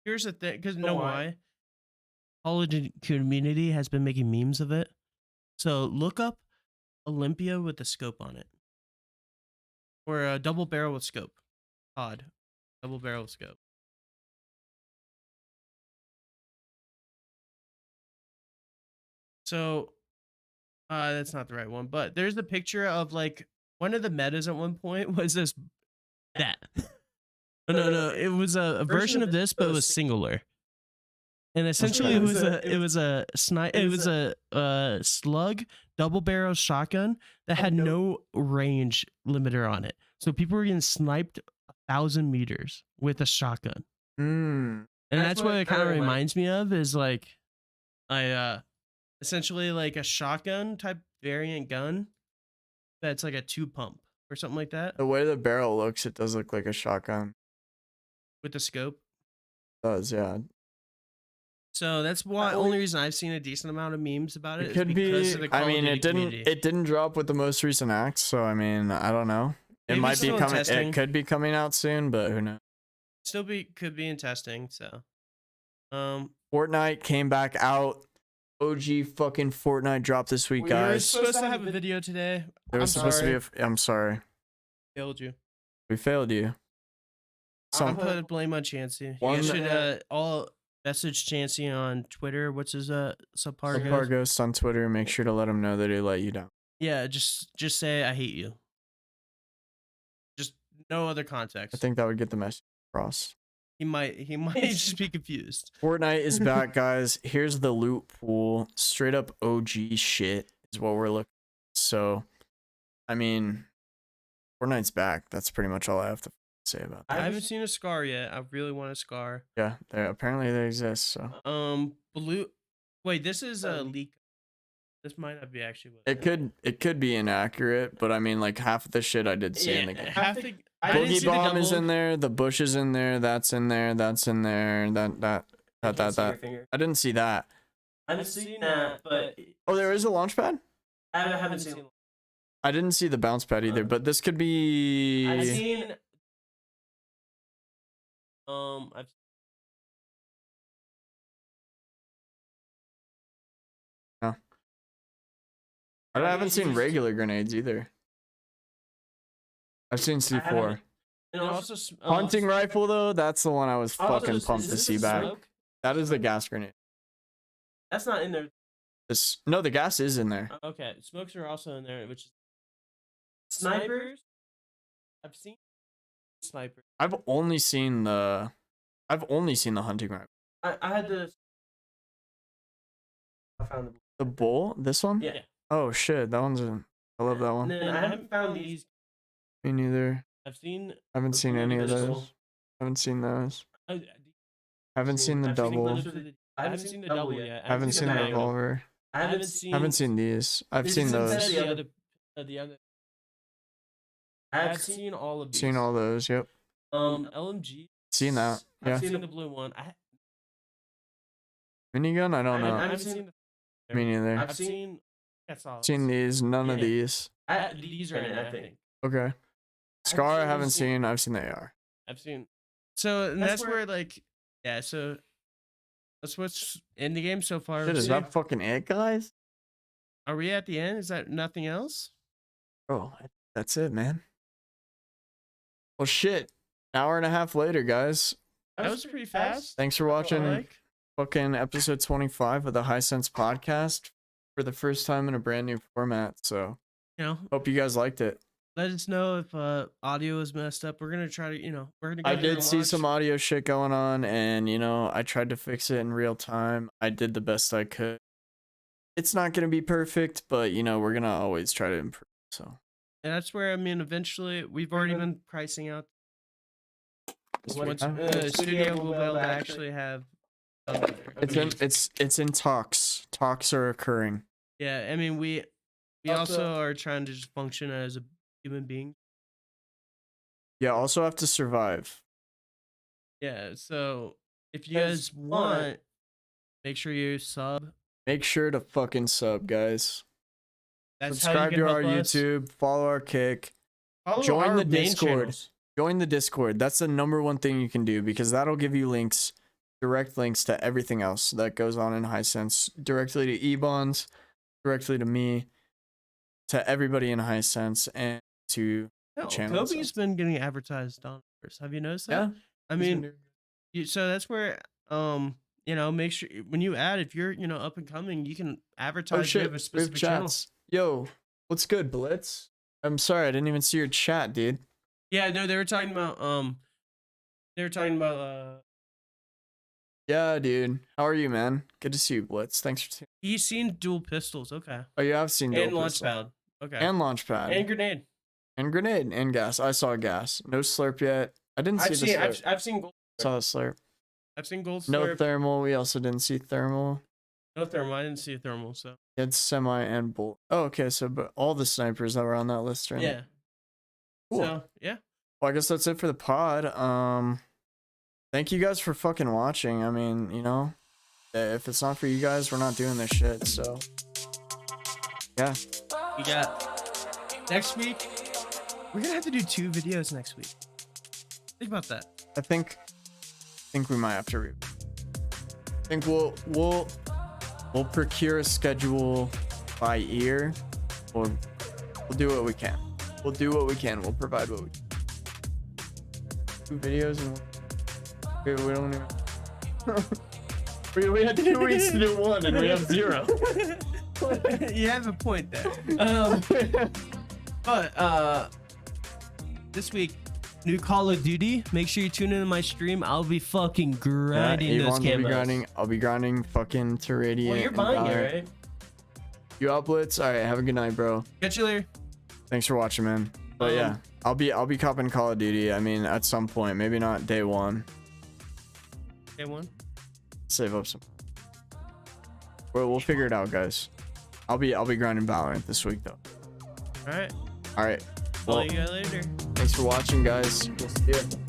Here's the thing, because you know why? College community has been making memes of it. So look up Olympia with a scope on it, or a double barrel with scope. Odd, double barrel scope. So, that's not the right one, but there's the picture of like one of the metas at one point was this that. No, it was a version of this, but it was singular. And essentially, it was a slug double barrel shotgun that had no range limiter on it. So people were getting sniped 1,000 meters with a shotgun. And that's what it kind of reminds me of is like, essentially like a shotgun type variant gun that's like a 2-pump or something like that. The way the barrel looks, it does look like a shotgun. With the scope? It does, yeah. So that's why only reason I've seen a decent amount of memes about it. It could be. I mean, it didn't drop with the most recent acts, so I mean, I don't know. It might be coming. It could be coming out soon, but who knows? Could be in testing. So, Fortnite came back out. OG fucking Fortnite dropped this week, guys. We were supposed to have a video today. There was supposed to be. I'm sorry. Failed you. We failed you. I'm put blame on Chansey. You guys should all message Chansey on Twitter. What's his subpar Ghost on Twitter. Make sure to let him know that he let you down. Yeah, just say I hate you. Just no other context. I think that would get the message across. He might just be confused. Fortnite is back, guys. Here's the loot pool. Straight up OG shit is what we're looking. So, I mean, Fortnite's back. That's pretty much all I have to say about that. I haven't seen a scar yet. I really want a scar. Yeah, apparently they exist. So blue. Wait, this is a leak. This might not be actually what it could be inaccurate, but I mean, like half of the shit I did see in the game. Boogie Bomb is in there. The bush is in there. That's in there. That's in there. That. I didn't see that. I haven't seen that, but oh, there is a launch pad. I haven't seen. I didn't see the bounce pad either, but this could be. I've seen. I've. No. I haven't seen regular grenades either. I've seen C4. And also, hunting rifle though, that's the one I was fucking pumped to see back. That is the gas grenade. That's not in there. No, the gas is in there. Okay, smokes are also in there, which is snipers. I've seen snipers. I've only seen the hunting rifle. I had the. I found the bull. This one? Yeah. Oh shit, that one's in. I love that one. And then I haven't found these. Me neither. I haven't seen any of those. Haven't seen those. Haven't seen the double. I haven't seen the double yet. Haven't seen the revolver. I haven't seen these. I've seen those. The other. I've seen all of these. Seen all those. Yep. LMG. Seen that. Yeah. I've seen the blue one. Minigun? I don't know. I haven't seen. Me neither. I've seen. Seen these. None of these. These are in it, I think. Okay. Scar, I haven't seen. I've seen the AR. I've seen. So and that's where like, yeah. So that's what's in the game so far. Shit, is that fucking it, guys? Are we at the end? Is that nothing else? Oh, that's it, man. Well, shit. Hour and a half later, guys. That was pretty fast. Thanks for watching fucking episode 25 of the High Sense podcast for the first time in a brand new format. So, hope you guys liked it. Let us know if audio is messed up. We're gonna try to, we're gonna. I did see some audio shit going on, and I tried to fix it in real time. I did the best I could. It's not gonna be perfect, but we're gonna always try to improve. So. And that's where eventually we've already been pricing out. Once the studio will be able to actually have It's in talks. Talks are occurring. Yeah, I mean we also are trying to just function as a human being. Yeah, also have to survive. Yeah, so if you guys want, make sure you sub. Make sure to fucking sub, guys. That's Subscribe how you to can our help us. YouTube, follow our kick, Follow join our the main Discord. channels. Join the Discord. That's the #1 thing you can do because that'll give you links, direct links to everything else that goes on in Hisense, directly to Ebonds, directly to me, to everybody in Hisense, and to No, channel. Kobe's been getting advertised on first. Have you noticed that? Yeah. I mean, so that's where make sure when you add, if you're up and coming, you can advertise. Oh shit, We have a we have specific channel. chats. Yo, what's good, Blitz? I'm sorry, I didn't even see your chat, dude. Yeah, no, they were talking about Yeah, dude. How are you, man? Good to see you, Blitz. Thanks for tuning. he's seen dual pistols. Okay. Oh, you have seen And dual pistol. launchpad. Okay. And launchpad. And grenade. And grenade and gas. I saw gas. No slurp yet. I didn't see the slurp. I've seen gold. Saw the slurp. I've seen gold. No slurp. thermal. We also didn't see thermal. No thermal. I didn't see a thermal. So. It's semi and bolt. Oh, okay. So, but all the snipers that were on that list right now. Yeah. Cool. So yeah. Well, I guess that's it for the pod. Thank you guys for fucking watching. I mean, if it's not for you guys, we're not doing this shit. So, yeah. We got next week. We're gonna have to do 2 videos next week. Think about that. I think we might have to. I think we'll procure a schedule by ear. We'll do what we can. We'll do what we can. We'll provide what we can. 2 videos and we don't even. we had 2 weeks to do 1 and we have 0. You have a point there. But this week, new Call of Duty. Make sure you tune into my stream. I'll be fucking grinding those camos. I'll be grinding fucking to Radiant. Well, you're buying it, right? You up, Blitz? All right, have a good night, bro. Catch you later. Thanks for watching, man. But yeah, I'll be copping Call of Duty. I mean, at some point, maybe not day 1. Day 1. Save up some. We'll figure it out, guys. I'll be grinding Valorant this week though. All right. All right. Well, see you guys later. Thanks for watching, guys. We'll see you.